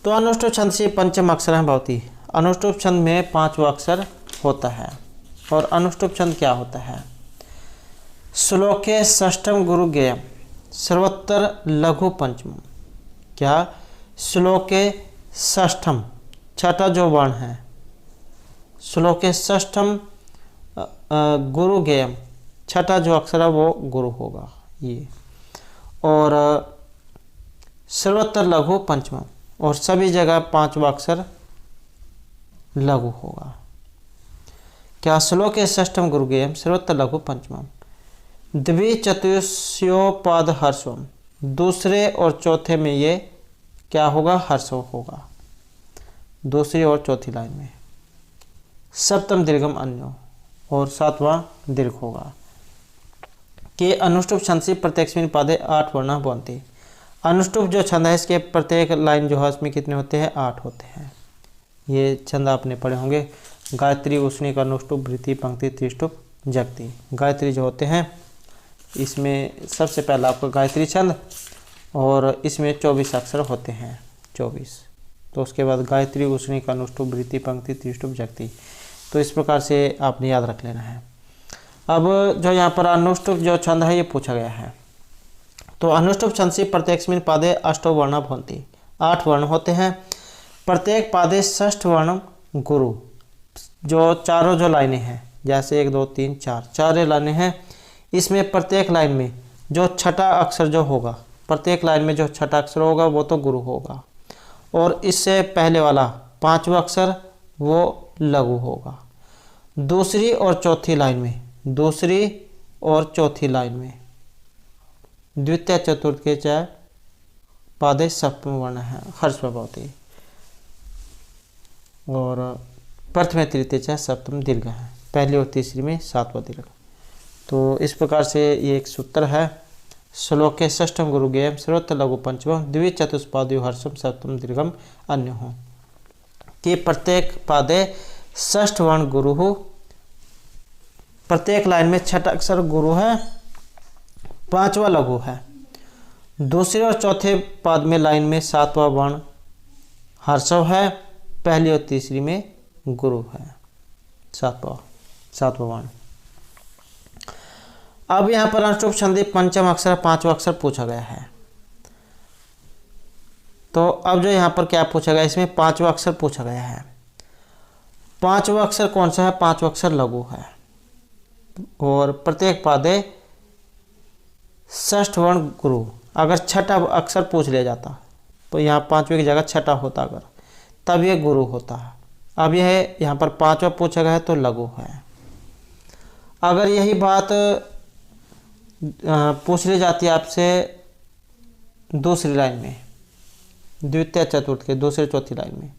तो अनुष्टुप छंद से पंचम अक्षर है भवती। अनुष्टुप छंद में 5वां अक्षर होता है। और अनुष्टुप छंद क्या होता है? श्लोके षष्ठम गुरु गेयम सर्वोत्तर लघु पंचम। क्या? श्लोके षष्ठम, छठा जो वर्ण है, श्लोके षष्ठम गुरु गेयम, छठा जो अक्षर है वो गुरु होगा ये। और सर्वोत्तर लघु पंचम, और सभी जगह 5वां अक्षर लघु होगा। क्या? श्लोके षष्ठम गुरु गेयम सर्वोत्तर लघु पंचम द्विचतुष्योपाद हर्षम, दूसरे और चौथे में ये क्या होगा? हर्ष होगा, दूसरी और चौथी लाइन में। सप्तम दीर्घम अन्यो, और 7वां दीर्घ होगा। कि अनुष्टुप छंद से प्रत्येक पादे 8 वर्ण बनती। अनुष्टुप जो छंद है इसके प्रत्येक लाइन जो है उसमें कितने होते हैं? 8 होते हैं। ये छंद आपने पढ़े होंगे, गायत्री, उष्णिक, अनुष्टुप, वृत्ति, पंक्ति, त्रिष्टुप, जगती। गायत्री जो होते हैं इसमें सबसे पहला आपका गायत्री छंद, और इसमें 24 अक्षर होते हैं, 24। तो उसके बाद गायत्री, उष्णिक, अनुष्टुप, वृत्ति, पंक्ति, त्रिष्टुप, जगती। तो इस प्रकार से आपने याद रख लेना है। अब जो यहाँ पर अनुष्टुप जो छंद है ये पूछा गया है। तो अनुष्टुप छंद से प्रत्येकस्मिन् पादे अष्टौ वर्णा भवन्ति, 8 वर्ण होते हैं। प्रत्येक पादे षष्ठ वर्ण गुरु, जो चारों जो लाइनें हैं, जैसे 1 2 3 4 चार लाइनें हैं, इसमें प्रत्येक लाइन में जो छठा अक्षर जो होगा, प्रत्येक लाइन में जो छठा अक्षर होगा वो तो गुरु होगा। और इससे पहले वाला 5वां अक्षर वो लघु होगा। दूसरी और चौथी लाइन में, दूसरी और चौथी लाइन में द्वितीय चतुर्थ के चाहे पादे सप्तम वर्ण है हर्ष भवती, और प्रथम तृतीय चाहे सप्तम दीर्घ है, पहली और तीसरी में 7वां दीर्घ। तो इस प्रकार से ये एक सूत्र है। श्लोके षष्ठम गुरु गेयम सर्वोत्तर लघु पंचम द्विचतुष्पादयो हर्षम सप्तम दीर्घम अन्य हो। कि प्रत्येक पादे षष्ठ वर्ण गुरु हो, प्रत्येक लाइन में छठा अक्षर गुरु है, 5वां लघु है। दूसरे और चौथे पाद में लाइन में 7वां वर्ण हर्षव है, पहली और तीसरी में गुरु है, 7वां वर्ण। अब यहाँ पर अनुष्टुप छंद पंचम अक्षर 5वां अक्षर पूछा गया है। तो अब जो यहाँ पर क्या पूछा गया, इसमें 5वां अक्षर पूछा गया है। 5वां अक्षर कौन सा है? 5वां अक्षर लघु है। और प्रत्येक पादे षष्ठ वर्ण गुरु, अगर छठा अक्षर पूछ लिया जाता तो यहाँ 5वें की जगह छठा होता अगर, तब ये गुरु होता है। अब यह यहाँ पर 5वां पूछा गया है तो लघु है। अगर यही बात पूछ ली जाती है आपसे दूसरी लाइन में, द्वितीय चतुर्थ के दूसरे चौथी लाइन में,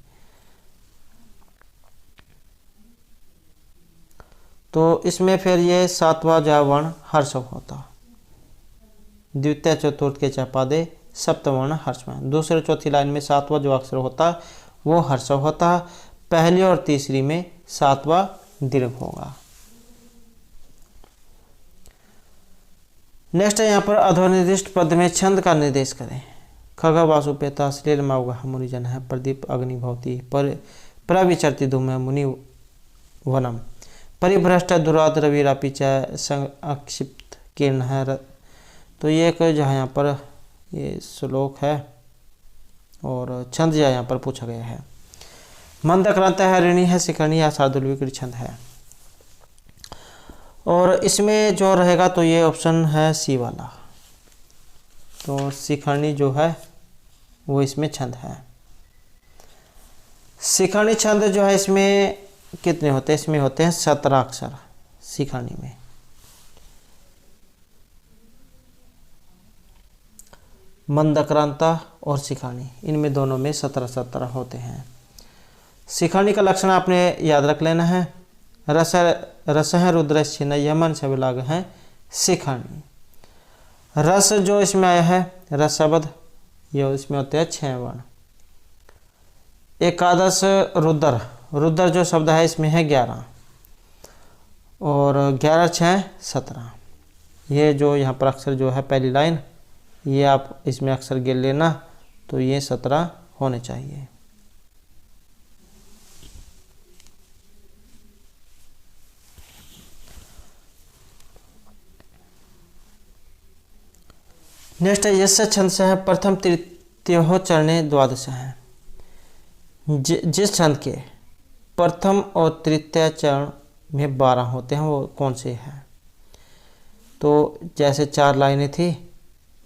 तो इसमें फिर ये 7वां जो वर्ण हर्षव होता। द्वितीय चतुर्थ के चपादे सप्तम वर्ण हर्ष में, दूसरे चौथी लाइन में 7वां जो अक्षर होता वो हर्षव होता। पहली और तीसरी में 7वां दीर्घ होगा। नेक्स्ट है यहाँ पर अधोनिर्दिष्ट पद में छंद का निर्देश करें। खग वासुपेता श्लील मावगा मुनिजन है प्रदीप अग्नि भवती प्रविचरती धूम मुनि वनम परिभ्रष्ट दुरात रविरापी संक्षिप्त किरण है। तो ये एक जो है यहाँ पर ये श्लोक है और छंद जो यहाँ पर पूछा गया है। मंदक्रांत है, ऋणी है, शिखरणी या शार्दुलविकृत छंद है। और इसमें जो रहेगा तो ये ऑप्शन है सी वाला। तो शिखरणी जो है वो इसमें छंद है। शिखरणी छंद जो है इसमें कितने होते हैं? इसमें होते हैं 17 अक्षर शिखरणी में। मंदक्रांता और शिखानी, इनमें दोनों में 17-17 होते हैं। शिखानी का लक्षण आपने याद रख लेना है। रस है रुद्र छिन्न यमन से विलाग है शिखानी। रस जो इसमें आया है रस शब्द, ये इसमें होते हैं 6 वर्ण। एकादश रुद्र, रुद्र जो शब्द है इसमें है 11 और 11 6 17। ये जो यहाँ पर अक्षर जो है पहली लाइन, ये आप इसमें अक्षर गिन लेना, तो ये 17 होने चाहिए। नेक्स्ट है यश छंद से है प्रथम तृतीयो चरणे द्वादश है। जिस छंद के प्रथम और तृतीय चरण में 12 होते हैं वो कौन से हैं? तो जैसे 4 लाइनें थी,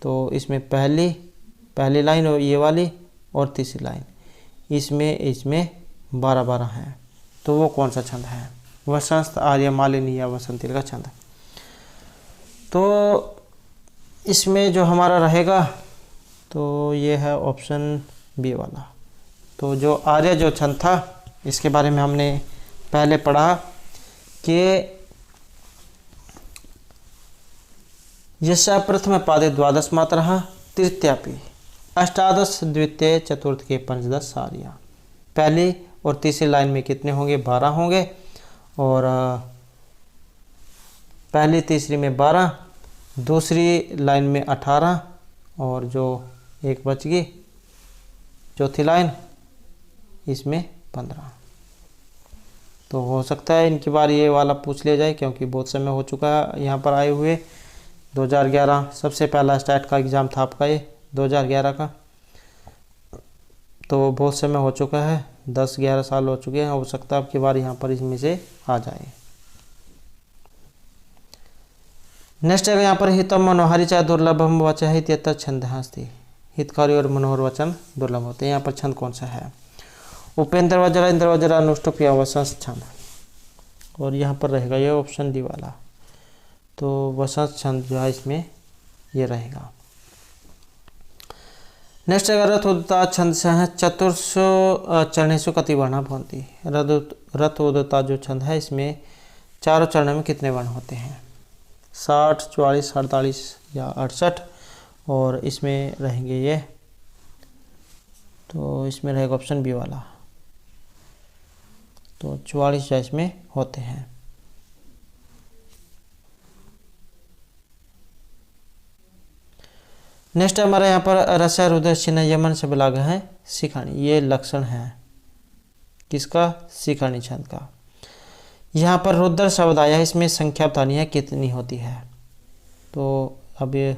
तो इसमें पहली लाइन और ये वाली और तीसरी लाइन, इसमें 12-12 हैं। तो वो कौन सा छंद है? वसंत, आर्य, मालिनी या वसंती का छंद। तो इसमें जो हमारा रहेगा तो ये है ऑप्शन बी वाला। तो जो आर्य जो छंद था इसके बारे में हमने पहले पढ़ा कि यशा प्रथम पादे द्वादश मात्रा तृतीयापि अष्टादश द्वितीय चतुर्थ के पंचदश सारिया। पहली और तीसरी लाइन में कितने होंगे? 12 होंगे। और पहली तीसरी में 12, दूसरी लाइन में 18 और जो एक बच गई चौथी लाइन इसमें 15। तो हो सकता है इनकी बार ये वाला पूछ लिया जाए, क्योंकि बहुत समय हो चुका है यहाँ पर आए हुए। 2011 सबसे पहला स्टेट का एग्ज़ाम था आपका ये 2011 का, तो बहुत समय हो चुका है, 10-11 साल हो चुके हैं। हो सकता है आपकी बार यहाँ पर इसमें से आ जाए। नेक्स्ट है यहाँ पर हितम मनोहारी चाहे दुर्लभम वचन हित छंद हस्ती। हितकारी और मनोहर वचन दुर्लभ होते हैं। यहाँ पर छंद कौन सा है? उपेंद्र वज्रा, इंद्र वज्रा, अनुष्टुप या वसंत छंद। और यहाँ पर रहेगा ये ऑप्शन डी वाला। तो वसंत छंद जो है इसमें ये रहेगा। नेक्स्ट अगर रथोदता छंद से है चतुर्षु चरणेशु कति वर्ण भवन्ति। रथोदता जो छंद है इसमें चारों चरणों में कितने वर्ण होते हैं? 60, 44, 48 या 68। और इसमें रहेंगे ये, तो इसमें रहेगा ऑप्शन बी वाला। तो 44 जो इसमें होते हैं। नेक्स्ट हमारे यहाँ पर रस रुद्र छिन्न यमन से बिलाग है शिखानी। ये लक्षण है किसका? शिखानी छंद का। यहाँ पर रुद्र शब्द आया है, इसमें संख्या बतानी है कितनी होती है। तो अब ये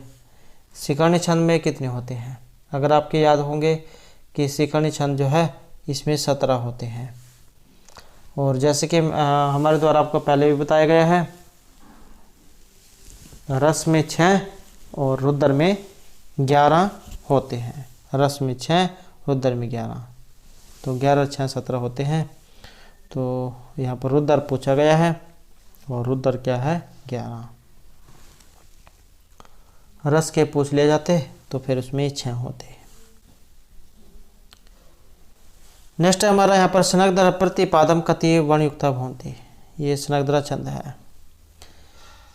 शिखानी छंद में कितने होते हैं? अगर आपके याद होंगे कि शिखानी छंद जो है इसमें 17 होते हैं। और जैसे कि हमारे द्वारा आपको पहले भी बताया गया है, रस में 6 और रुद्र में 11 होते हैं। रस में 6, रुद्र में 11, तो 11, 6, 17 होते हैं। तो यहाँ पर रुद्र पूछा गया है और रुद्र क्या है? 11। रस के पूछ ले जाते तो फिर उसमें 6 होते। नेक्स्ट हमारा यहाँ पर स्नग्धर प्रतिपादम कति वर्णयुक्ता भवन्ति। ये स्नग्धर छंद है।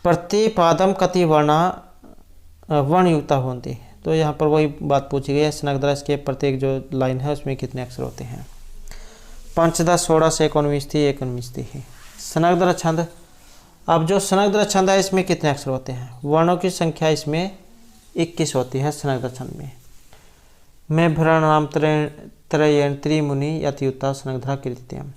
प्रतिपादम कति वर्णयुक्ता भवन्ति। तो यहाँ पर वही बात पूछी गई है, स्नग्धर के प्रत्येक जो लाइन है उसमें कितने अक्षर होते हैं? 5, 10, 16 से 19 है स्नग्धर छंद। अब जो स्नग्धर छंद है इसमें कितने अक्षर होते हैं? वर्णों की संख्या इसमें 21 होती है स्नग्धर छंद में। मैं भ्रणाम त्रयण त्रिमुनि यतियुता स्नग्धरा कीर्तियम।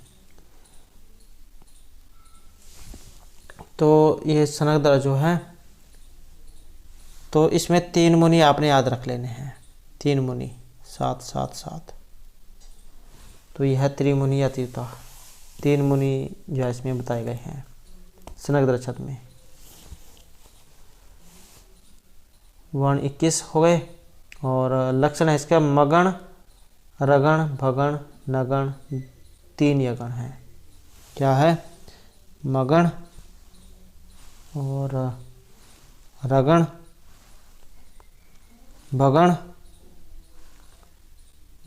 तो ये स्नग्धर जो है, तो इसमें 3 मुनि आपने याद रख लेने हैं। 3 मुनि 7, 7, 7। तो यह है त्रिमुनि यतियुता। 3 मुनि जो है इसमें बताए गए हैं स्नग्धर छंद में। वर्ण 21 हो गए। और लक्षण है इसका मगण, रगण, भगण, नगण, 3 यगण है। क्या है? मगण और रगण, भगण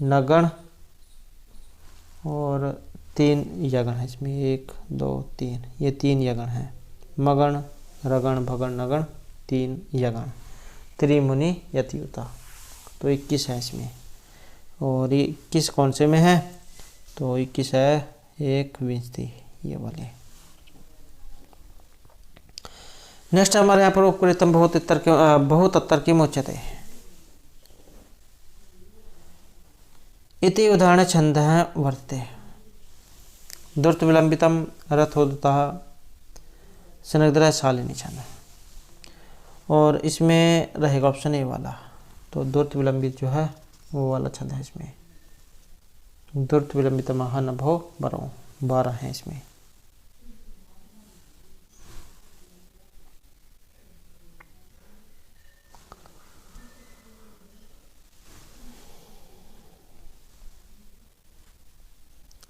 नगण और 3 यगण है इसमें, 1 2 3, ये 3 यगण हैं। मगण, रगण, भगण, नगण, 3 यगण। त्रिमुनि यतियुता, तो 21 है इसमें। और ये 21 कौन से में है? तो 21 है एक विंशति, ये वाले। नेक्स्ट हमारे यहाँ पर उपकृतम बहुत उत्तर की मुच्यते इति उदाहरण छंद है वर्ते। दुर्त विलंबितम रथोदतः सनग्रह शालिनी छंद। और इसमें रहेगा ऑप्शन ए वाला, तो दुर्त विलंबित जो है वो वाला छंद है इसमें। दुर्त विलंबित महानभो बरो, 12 है इसमें।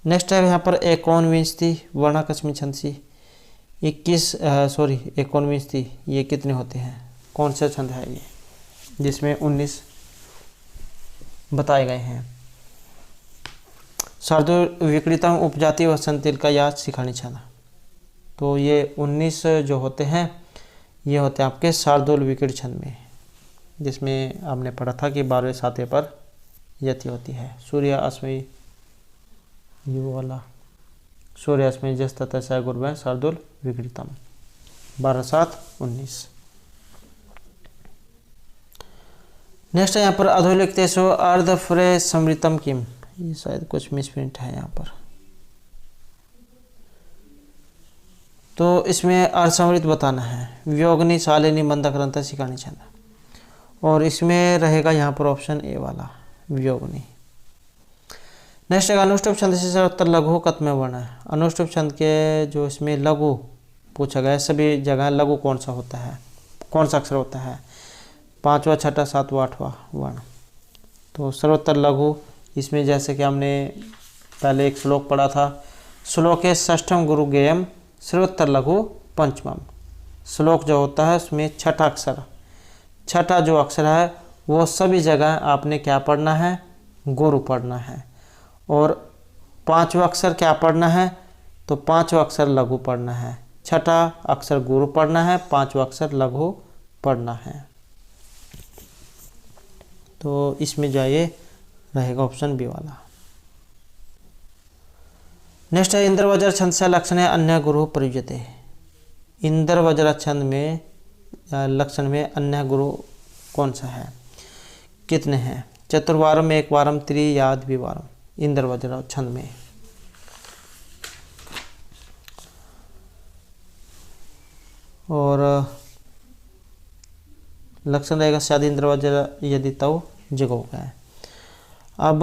नेक्स्ट है यहाँ पर एकोनविंशति वर्णाकस्मी छंदसी। एकोनविंशति, ये कितने होते हैं? कौन सा छंद है ये जिसमें 19 बताए गए हैं? शार्दूल विक्रीतम उपजाति वसंतिल का याद शिखानी छंद। तो ये 19 जो होते हैं ये होते हैं आपके शार्दूल विक्री छंद में, जिसमें आपने पढ़ा था कि 12वें 7वें पर यति होती है। सूर्य अस्मि, ये वाला सूर्य अस्मि जस तथा स गुरु शार्दूल विक्रीतम, 12 7 19। नेक्स्ट है यहाँ पर अधोलिखितेषु अर्धफ्रे समृतम किम, ये शायद कुछ मिसप्रिंट है यहाँ पर। तो इसमें अर्धसमृत बताना है। वियोगनी शालिनी मंदग्रंथ शिखानी छंद। और इसमें रहेगा यहाँ पर ऑप्शन ए वाला, वियोगनी। नेक्स्ट है अनुष्टुप छंद से उत्तर लघु कतमें वर्ण है। अनुष्टुप छंद के जो इसमें लघु पूछा गया है, सभी जगह लघु कौन सा होता है, कौन सा अक्षर होता है? 5वां 6वां 7वां 8वां वर्ण। तो सर्वोत्तर लघु, इसमें जैसे कि हमने पहले एक श्लोक पढ़ा था, श्लोके षष्ठम गुरु गेयम सर्वोत्तर लघु पंचमम। श्लोक जो होता है उसमें 6ठा अक्षर, 6ठा जो अक्षर है वो सभी जगह आपने क्या पढ़ना है? गुरु पढ़ना है। और 5वां अक्षर क्या पढ़ना है? तो 5वां अक्षर लघु पढ़ना है। 6ठा अक्षर गुरु पढ़ना है, 5वां अक्षर लघु पढ़ना है। तो इसमें जो ये रहेगा ऑप्शन बी वाला। नेक्स्ट है इंद्र वज्र छंद से लक्षण है अन्य गुरु प्रयुज्यते। इंद्र वज्र छंद में लक्षण में अन्य गुरु कौन सा है, कितने हैं? चतुर्वारम, एक वारम, त्रिया द्विवारम इंद्र वज्र छंद में। और लक्षण रहेगा शायद इंद्र वज्र यदि तव जगो गए। अब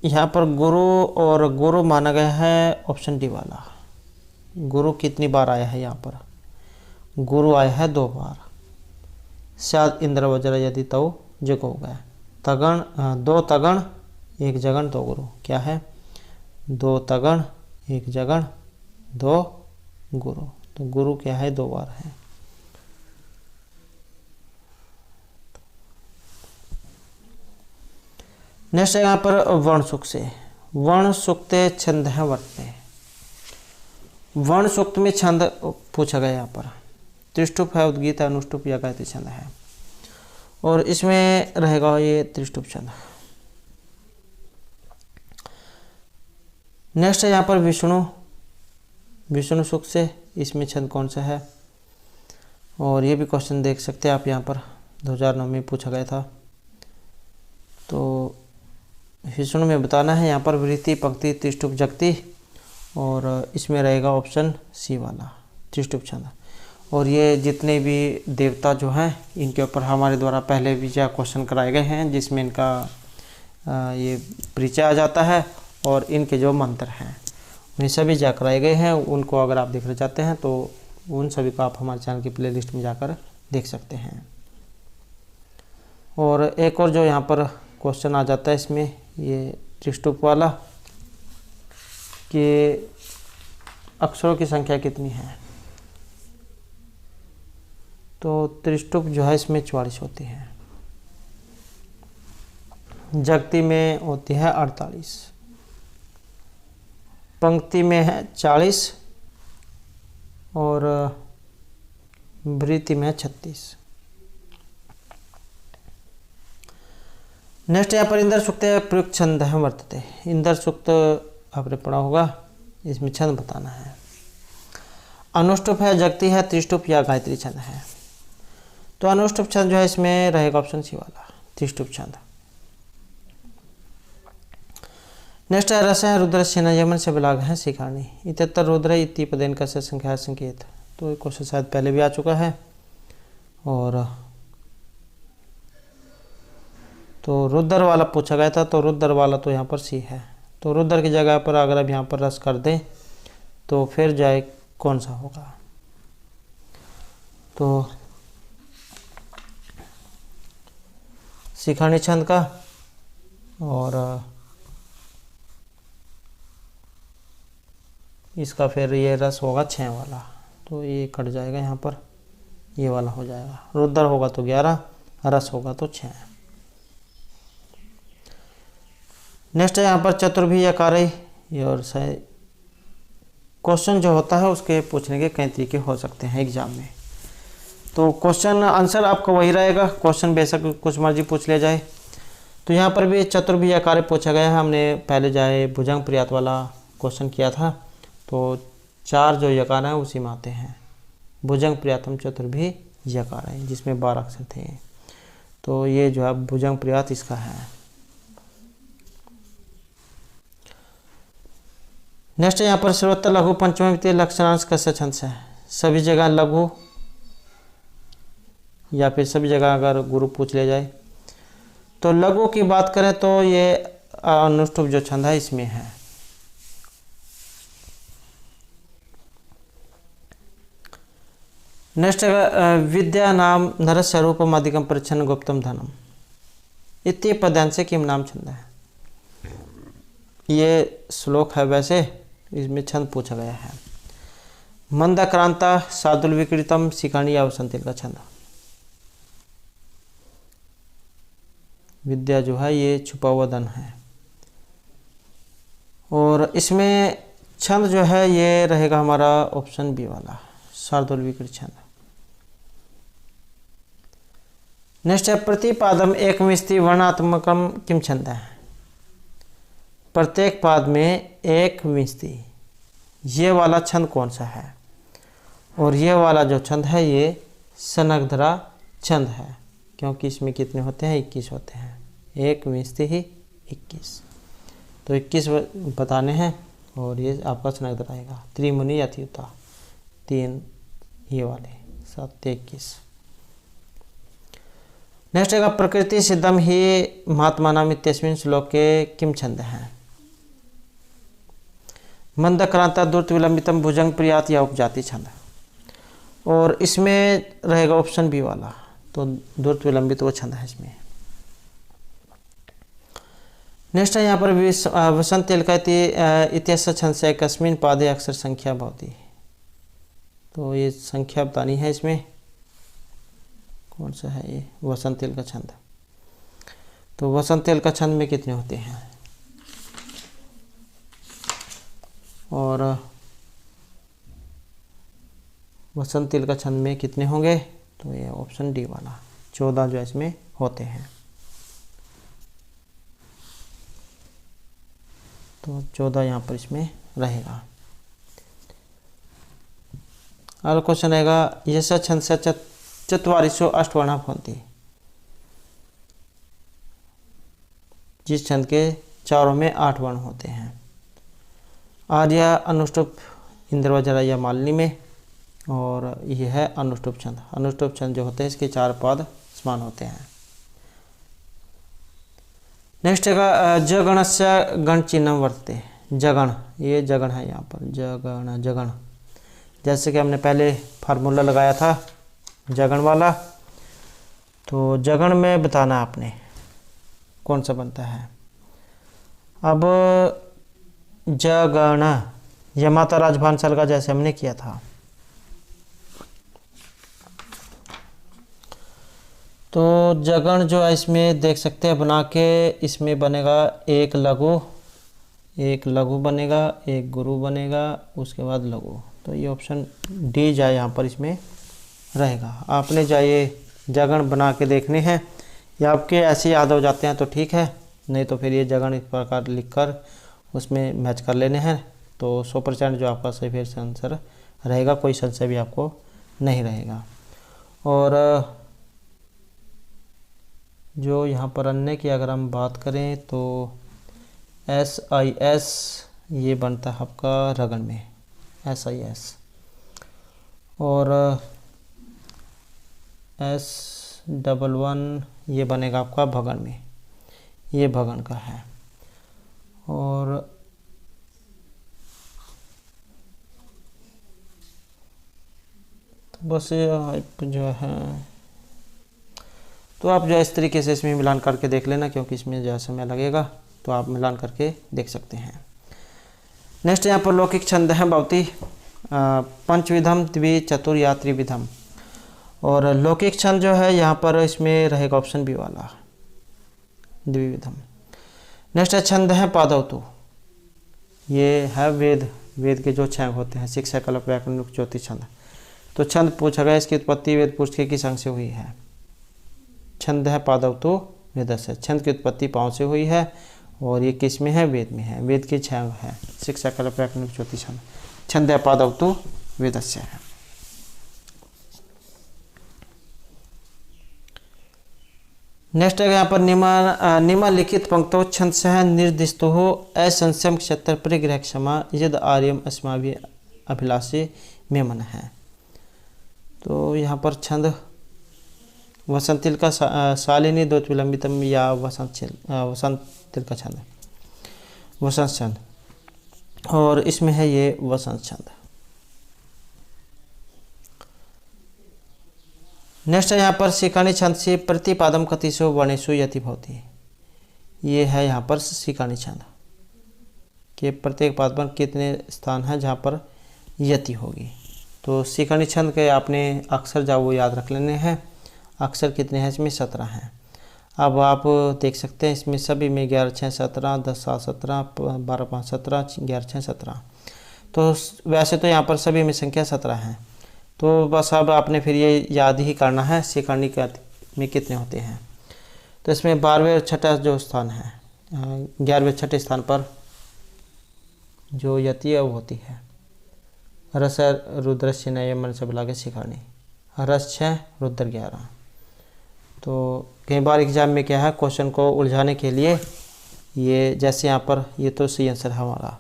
यहाँ पर गुरु और गुरु माना गया है ऑप्शन डी वाला। गुरु कितनी बार आया है? यहाँ पर गुरु आया है 2 बार। शायद इंद्र वज्र यदि तव जगो गए। तगण 2 तगण 1 जगण 2 गुरु, क्या है? 2 तगण 1 जगण 2 गुरु। तो गुरु क्या है? 2 बार है। नेक्स्ट है यहाँ पर वर्ण सुक्त से। वर्ण सुक्त छंद है वर्ते। वर्ण सुक्त में छंद पूछा गया यहाँ पर। त्रिष्टुप है, उद्गीत है, अनुष्टुप या गायत्री छंद है। और इसमें रहेगा ये त्रिष्टुप छंद। नेक्स्ट है यहाँ पर विष्णु सुक्त से। इसमें छंद कौन सा है? और ये भी क्वेश्चन देख सकते हैं आप, यहाँ पर 2009 में पूछा गया था। तो विष्णु में बताना है यहाँ पर वृत्ति, पंक्ति, त्रिष्टुप, जगति। और इसमें रहेगा ऑप्शन सी वाला, त्रिष्टुप छंद। और ये जितने भी देवता जो हैं इनके ऊपर हमारे द्वारा पहले भी जो क्वेश्चन कराए गए हैं, जिसमें इनका ये परिचय आ जाता है और इनके जो मंत्र हैं वे सभी जा कराए गए हैं। उनको अगर आप देखना चाहते हैं तो उन सभी को आप हमारे चैनल की प्लेलिस्ट में जाकर देख सकते हैं। और एक और जो यहाँ पर क्वेश्चन आ जाता है इसमें, ये त्रिष्टुप वाला, कि अक्षरों की संख्या कितनी है? तो त्रिष्टुप जो है इसमें 44 होती है। जगती में होती है 48, पंक्ति में है 40 और वृत्ति में है 36। नेक्स्ट यहाँ पर इंद्र सूक्त प्रयुक्त छंद है वर्तते। इंद्र सूक्त आपने पढ़ा होगा, इसमें छंद बताना है। अनुष्टुप है, जगती है, त्रिष्टुप या गायत्री छंद है। तो अनुष्टुप छंद जो है इसमें रहेगा ऑप्शन सी वाला, त्रिष्टुप छंद। नेक्स्ट है रस है, रुद्र सेना यमन से बिलाग है शिखानी। इतर रुद्र इति पदेन का संख्या संकेत। तो ये क्वेश्चन शायद पहले भी आ चुका है। और तो रुद्र वाला पूछा गया था, तो रुद्र वाला तो यहाँ पर सी है। तो रुद्र की जगह पर अगर अब यहाँ पर रस कर दें तो फिर जाए कौन सा होगा। तो शिखानी छंद का, और इसका फिर ये रस होगा 6 वाला, तो ये कट जाएगा यहाँ पर, ये वाला हो जाएगा। रुद्र होगा तो 11, रस होगा तो 6। नेक्स्ट है यहाँ पर चतुर्भी यकार। और क्वेश्चन जो होता है उसके पूछने के कई तरीके हो सकते हैं एग्जाम में। तो क्वेश्चन आंसर आपका वही रहेगा, क्वेश्चन बेशक कुछ मर्जी पूछ लिया जाए। तो यहाँ पर भी चतुर्भी यकार पूछा गया है। हमने पहले जाए भुजंग प्रयात वाला क्वेश्चन किया था, तो 4 जो यकार हैं उसी में आते हैं। भुजंग प्रयातम चतुर्भी यकार है, जिसमें 12 अक्षर थे। तो ये जो है भुजंग प्रयात इसका है। नेक्स्ट यहाँ पर सर्वत्र लघु पंचम वित्तीय लक्षणांश कस्य छंद से है। सभी जगह लघु या फिर सभी जगह अगर गुरु पूछ लिया जाए, तो लघु की बात करें तो ये अनुष्टुप जो छंद है इसमें है। नेक्स्ट विद्या नाम नरस्य रूपम अधिकम परिच्छन्न गुप्तम धनम इति पद्यांश किम नाम छंद है। ये श्लोक है, वैसे इसमें छंद पूछा गया है। मंदाक्रांता सादुल विकृतम शिखानी या वसंतिल का छंद। विद्या जो है ये छुपा हुआ धन है, और इसमें छंद जो है ये रहेगा हमारा ऑप्शन बी वाला, शार्दुल विकृत छंद। नेक्स्ट है प्रतिपादम एकमिस्ति वर्णात्मकम किम छंद है। प्रत्येक पाद में एक मिस्ति, ये वाला छंद कौन सा है। और ये वाला जो छंद है ये सनगधरा छंद है, क्योंकि इसमें कितने होते हैं, 21 होते हैं। एक मिस्ति ही 21, तो 21 बताने हैं। और ये आपका सनगधरा आएगा। त्रिमुनि यथयुता 3 ये वाले 7 21। नेक्स्ट है प्रकृति सिद्धम ही महात्मानाम इत्यस्मिन् श्लोके किम छंद है। मंदक्रांता द्रुत विलंबितम भुजंग प्रियात या उपजाति छंद। और इसमें रहेगा ऑप्शन बी वाला, तो द्रुत विलंबित वो छंद है इसमें। नेक्स्ट है यहाँ पर वसंत तिलकती इत्यस्य छंद से कस्मिन पादे अक्षर संख्या भवति। तो ये संख्या बतानी है इसमें, कौन सा है ये, वसंत तिल का छंद। तो वसंत तिल का छंद में कितने होते हैं, और वसंत तिल का छंद में कितने होंगे। तो ये ऑप्शन डी वाला 14 जो इसमें होते हैं। तो 14 यहाँ पर इसमें रहेगा। अगला क्वेश्चन रहेगा यश छंद से चत्वारिशो अष्टवर्णा भवन्ति। जिस छंद के चारों में 8 वर्ण होते हैं। आर्य अनुष्टुप इंद्रवज्र या मालिनी में, और यह है अनुष्टुप छंद। अनुष्टुप छंद जो होते हैं इसके 4 पाद समान होते हैं। नेक्स्ट है जगणस्य गण चिन्ह वर्तते। जगण, ये जगण है यहाँ पर, जगण जगण। जैसे कि हमने पहले फार्मूला लगाया था जगण वाला, तो जगण में बताना आपने कौन सा बनता है। अब जगण यह माता राजभानसल का जैसे हमने किया था। तो जगण जो है इसमें देख सकते हैं बना के, इसमें बनेगा एक लघु बनेगा, एक गुरु बनेगा, उसके बाद लघु। तो ये ऑप्शन डी जाए यहाँ पर इसमें रहेगा। आपने जाइए जगण बना के देखने हैं, या आपके ऐसे याद हो जाते हैं तो ठीक है, नहीं तो फिर ये जगण इस प्रकार लिखकर उसमें मैच कर लेने हैं। तो 100% जो आपका सही फिर से आंसर रहेगा, कोई संशय भी आपको नहीं रहेगा। और जो यहाँ पर अन्य की अगर हम बात करें तो SIS ये बनता है आपका रगड़ में, SIS। और S11 ये बनेगा आपका भगन में, ये भगन का है। और तो बस जो है, तो आप जो इस तरीके से इसमें मिलान करके देख लेना, क्योंकि इसमें जो समय लगेगा तो आप मिलान करके देख सकते हैं। नेक्स्ट यहाँ पर लौकिक छंद है भवती पंचविधम द्वि चतुर या त्रिविधम। और लौकिक छंद जो है यहाँ पर इसमें रहेगा ऑप्शन बी वाला, द्विविधम। नेक्स्ट है छंद है पादवतु, ये है वेद के जो छंद होते हैं, शिक्षा कल्प व्याकरण ज्योतिष छंद। तो छंद पूछा गया, इसकी उत्पत्ति वेद पुरुष के किस अंग से हुई है। छंद है पादवतु वेद से, छंद की उत्पत्ति पाँव से हुई है, और ये किस में है, वेद में है। वेद की छंद है शिक्षा कल्प व्याकरण ज्योतिष छंद, छंद है पादवतु वेद से है। नेक्स्ट है यहाँ पर निम्नलिखित पंक्तों छंद से निर्दिष्ट हो असंशयम क्षेत्र परिग्रह क्षमा यद आर्यम अस्माभि अभिलाषी में मन है। तो यहाँ पर छंद वसंतिल का शालिनी दोष विलंबितम या वसंतिल का छंद, वसंत छंद, और इसमें है ये वसंत छंद। नेक्स्ट है यहाँ पर शिखानी छंद से प्रतिपादम कतिशो वर्णेशु यति भवति। ये है यहाँ पर शिखानी छंद के प्रत्येक पाद पर कितने स्थान हैं जहाँ पर यति होगी। तो शिखानी छंद के आपने अक्षर जो वो याद रख लेने हैं। अक्षर कितने हैं इसमें, 17 हैं। अब आप देख सकते हैं इसमें सभी में 11 6 17, 10 7 17, 12 5 17, 11 6 17। तो वैसे तो यहाँ पर सभी में संख्या 17 है। तो बस अब आपने फिर ये याद ही करना है शिखानी में कितने होते हैं। तो इसमें 12वें और छठा जो स्थान है, 11वें छठे स्थान पर जो यति है वो होती है रस रुद्रस्य नय मन से बुला के शिखानी, रस 6 रुद्र 11। तो कई बार एग्जाम में क्या है, क्वेश्चन को उलझाने के लिए ये जैसे यहाँ पर ये तो सही आंसर है हमारा।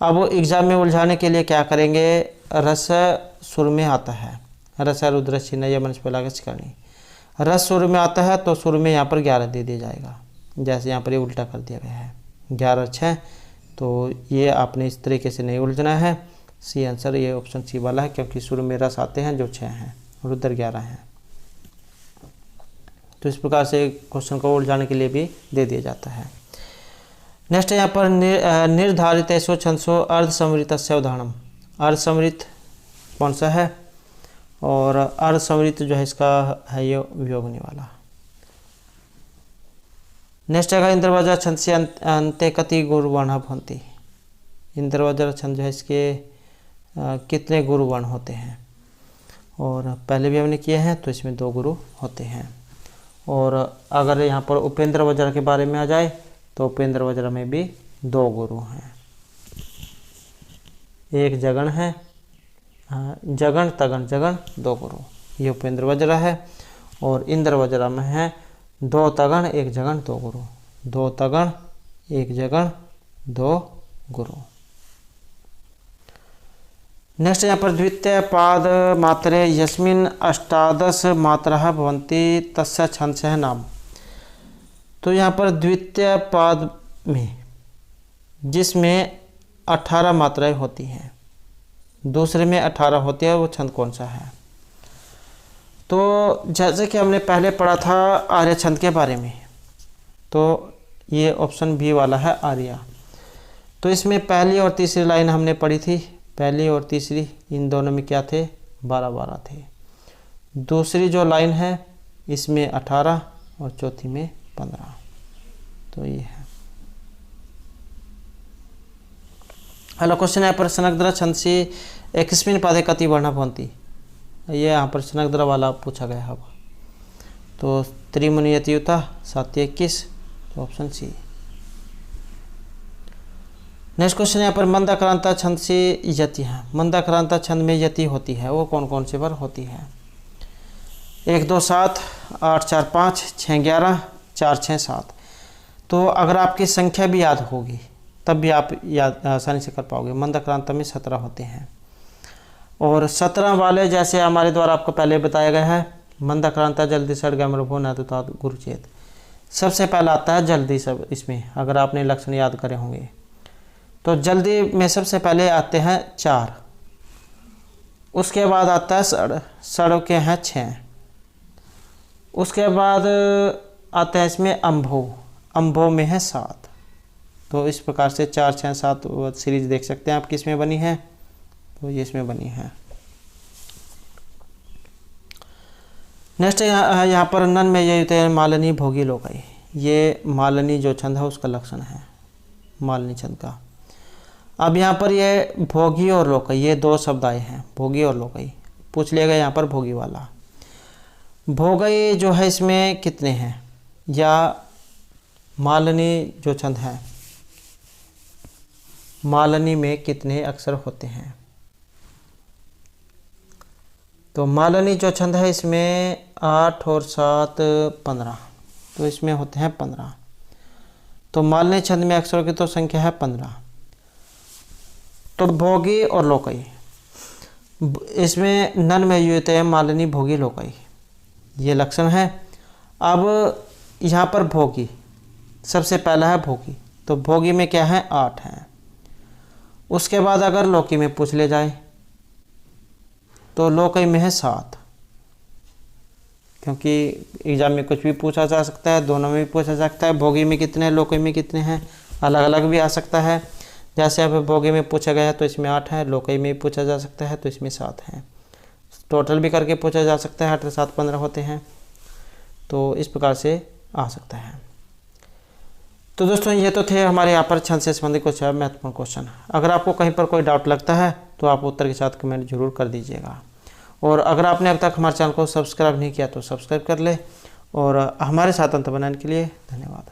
अब एग्जाम में उलझाने के लिए क्या करेंगे, रस सुर में आता है, रस रुद्र छिन्न मन से बुला के शिखानी, रस सुर में आता है तो सुर में यहाँ पर 11 दे दिया जाएगा। जैसे यहाँ पर ये उल्टा कर दिया गया है 11 6। तो ये आपने इस तरीके से नहीं उलझना है। सी आंसर ये ऑप्शन सी वाला है, क्योंकि सुर में रस आते हैं जो 6 हैं, रुद्र 11 हैं। तो इस प्रकार से क्वेश्चन को उलझाने के लिए भी दे दिया जाता है। नेक्स्ट यहाँ पर निर्धारित ऐसो छंदसो अर्धसमृत से उदाहरणम। अर्धसमृत कौन सा है, और अर्धसमृत जो है इसका है ये वियोगनी वाला। नेक्स्ट है इंद्रवज्र छंद से अंत्य कति गुरुवर्ण भवन्ति। इंद्रवज्र छंद जो है इसके कितने गुरुवर्ण होते हैं, और पहले भी हमने किए हैं तो इसमें 2 गुरु होते हैं। और अगर यहाँ पर उपेंद्र वज्र के बारे में आ जाए तो उपेंद्र वज्र में भी 2 गुरु हैं, एक जगन है, जगन तगन जगन 2 गुरु, ये उपेंद्र वज्र है। और इंद्र वज्र में है 2 तगन 1 जगन 2 गुरु, 2 तगन 1 जगन 2 गुरु। नेक्स्ट यहाँ पर द्वितीय पाद मात्रे यस्मिन अष्टादश मात्रा भवन्ति तस्य छंदः नाम। तो यहाँ पर द्वितीय पाद में जिसमें 18 मात्राएं होती हैं, दूसरे में 18 होती है, वो छंद कौन सा है। तो जैसे कि हमने पहले पढ़ा था आर्य छंद के बारे में, तो ये ऑप्शन बी वाला है आर्या। तो इसमें पहली और तीसरी लाइन हमने पढ़ी थी, पहली और तीसरी इन दोनों में क्या थे, 12-12 थे। दूसरी जो लाइन है इसमें 18 और चौथी में 15। तो ये है। हेलो क्वेश्चन है पर सनकद्र छंदसी एकस्मिन् पादे कति वर्णा भवन्ति। ये यहाँ पर सनकद्र वाला पूछा गया है। तो त्रिमुनियतियुता 721, तो ऑप्शन सी। नेक्स्ट क्वेश्चन यहाँ पर मंदाक्रांता छंद से यति है। मंदाक्रांता छंद में यति होती है वो कौन कौन से बार होती है? 1 2 7, 8 4 5, 6 11, 4 6 7। तो अगर आपकी संख्या भी याद होगी तब भी आप याद आसानी से कर पाओगे। मंदाक्रांता में 17 होते हैं और 17 वाले जैसे हमारे द्वारा आपको पहले बताया गया है, मंदाक्रांता जल्दी सड़गमो न तो गुरुचेत। सबसे पहला आता है जल्दी। सब इसमें अगर आपने लक्षण याद करे होंगे तो जल्दी में सबसे पहले आते हैं 4, उसके बाद आता है सड़ के हैं 6, उसके बाद आता है इसमें अम्भो में है 7। तो इस प्रकार से 4 6 7 सीरीज देख सकते हैं आप किस में बनी है। तो ये इसमें बनी है। नेक्स्ट यहाँ पर नन में ये होते हैं मालिनी भोगी लोकई। ये मालिनी जो छंद है उसका लक्षण है, मालिनी छंद का। अब यहाँ पर ये भोगी और लोकई ये 2 शब्द आए हैं, भोगी और लोकई। पूछ लिया गया यहाँ पर भोगी वाला। भोगई जो है इसमें कितने हैं, या मालिनी जो छंद है मालिनी में कितने अक्षर होते हैं? तो मालिनी जो छंद है इसमें 8 और 7 15, तो इसमें होते हैं 15। तो मालिनी छंद में अक्षरों की तो संख्या है 15। तो भोगी और लोकई इसमें नन में युत है मालिनी भोगी लोकई, ये लक्षण है। अब यहाँ पर भोगी सबसे पहला है भोगी, तो भोगी में क्या है 8 है। उसके बाद अगर लोकी में पूछ ले जाए तो लोकई में है 7, क्योंकि एग्जाम में कुछ भी पूछा जा सकता है, दोनों में भी पूछा जा सकता है। भोगी में कितने हैं, लोकई में कितने हैं, अलग अलग भी आ सकता है। जैसे अब भोगी में पूछा गया है तो इसमें 8 है, लोकई में भी पूछा जा सकता है तो इसमें 7 है। टोटल भी करके पूछा जा सकता है, 8 और 7 15 होते हैं। तो इस प्रकार से आ सकता है। तो दोस्तों ये तो थे हमारे यहाँ पर छंद से संबंधित कुछ महत्वपूर्ण क्वेश्चन। अगर आपको कहीं पर कोई डाउट लगता है तो आप उत्तर के साथ कमेंट जरूर कर दीजिएगा। और अगर आपने अब तक हमारे चैनल को सब्सक्राइब नहीं किया तो सब्सक्राइब कर ले। और हमारे साथ अंत बनाने के लिए धन्यवाद।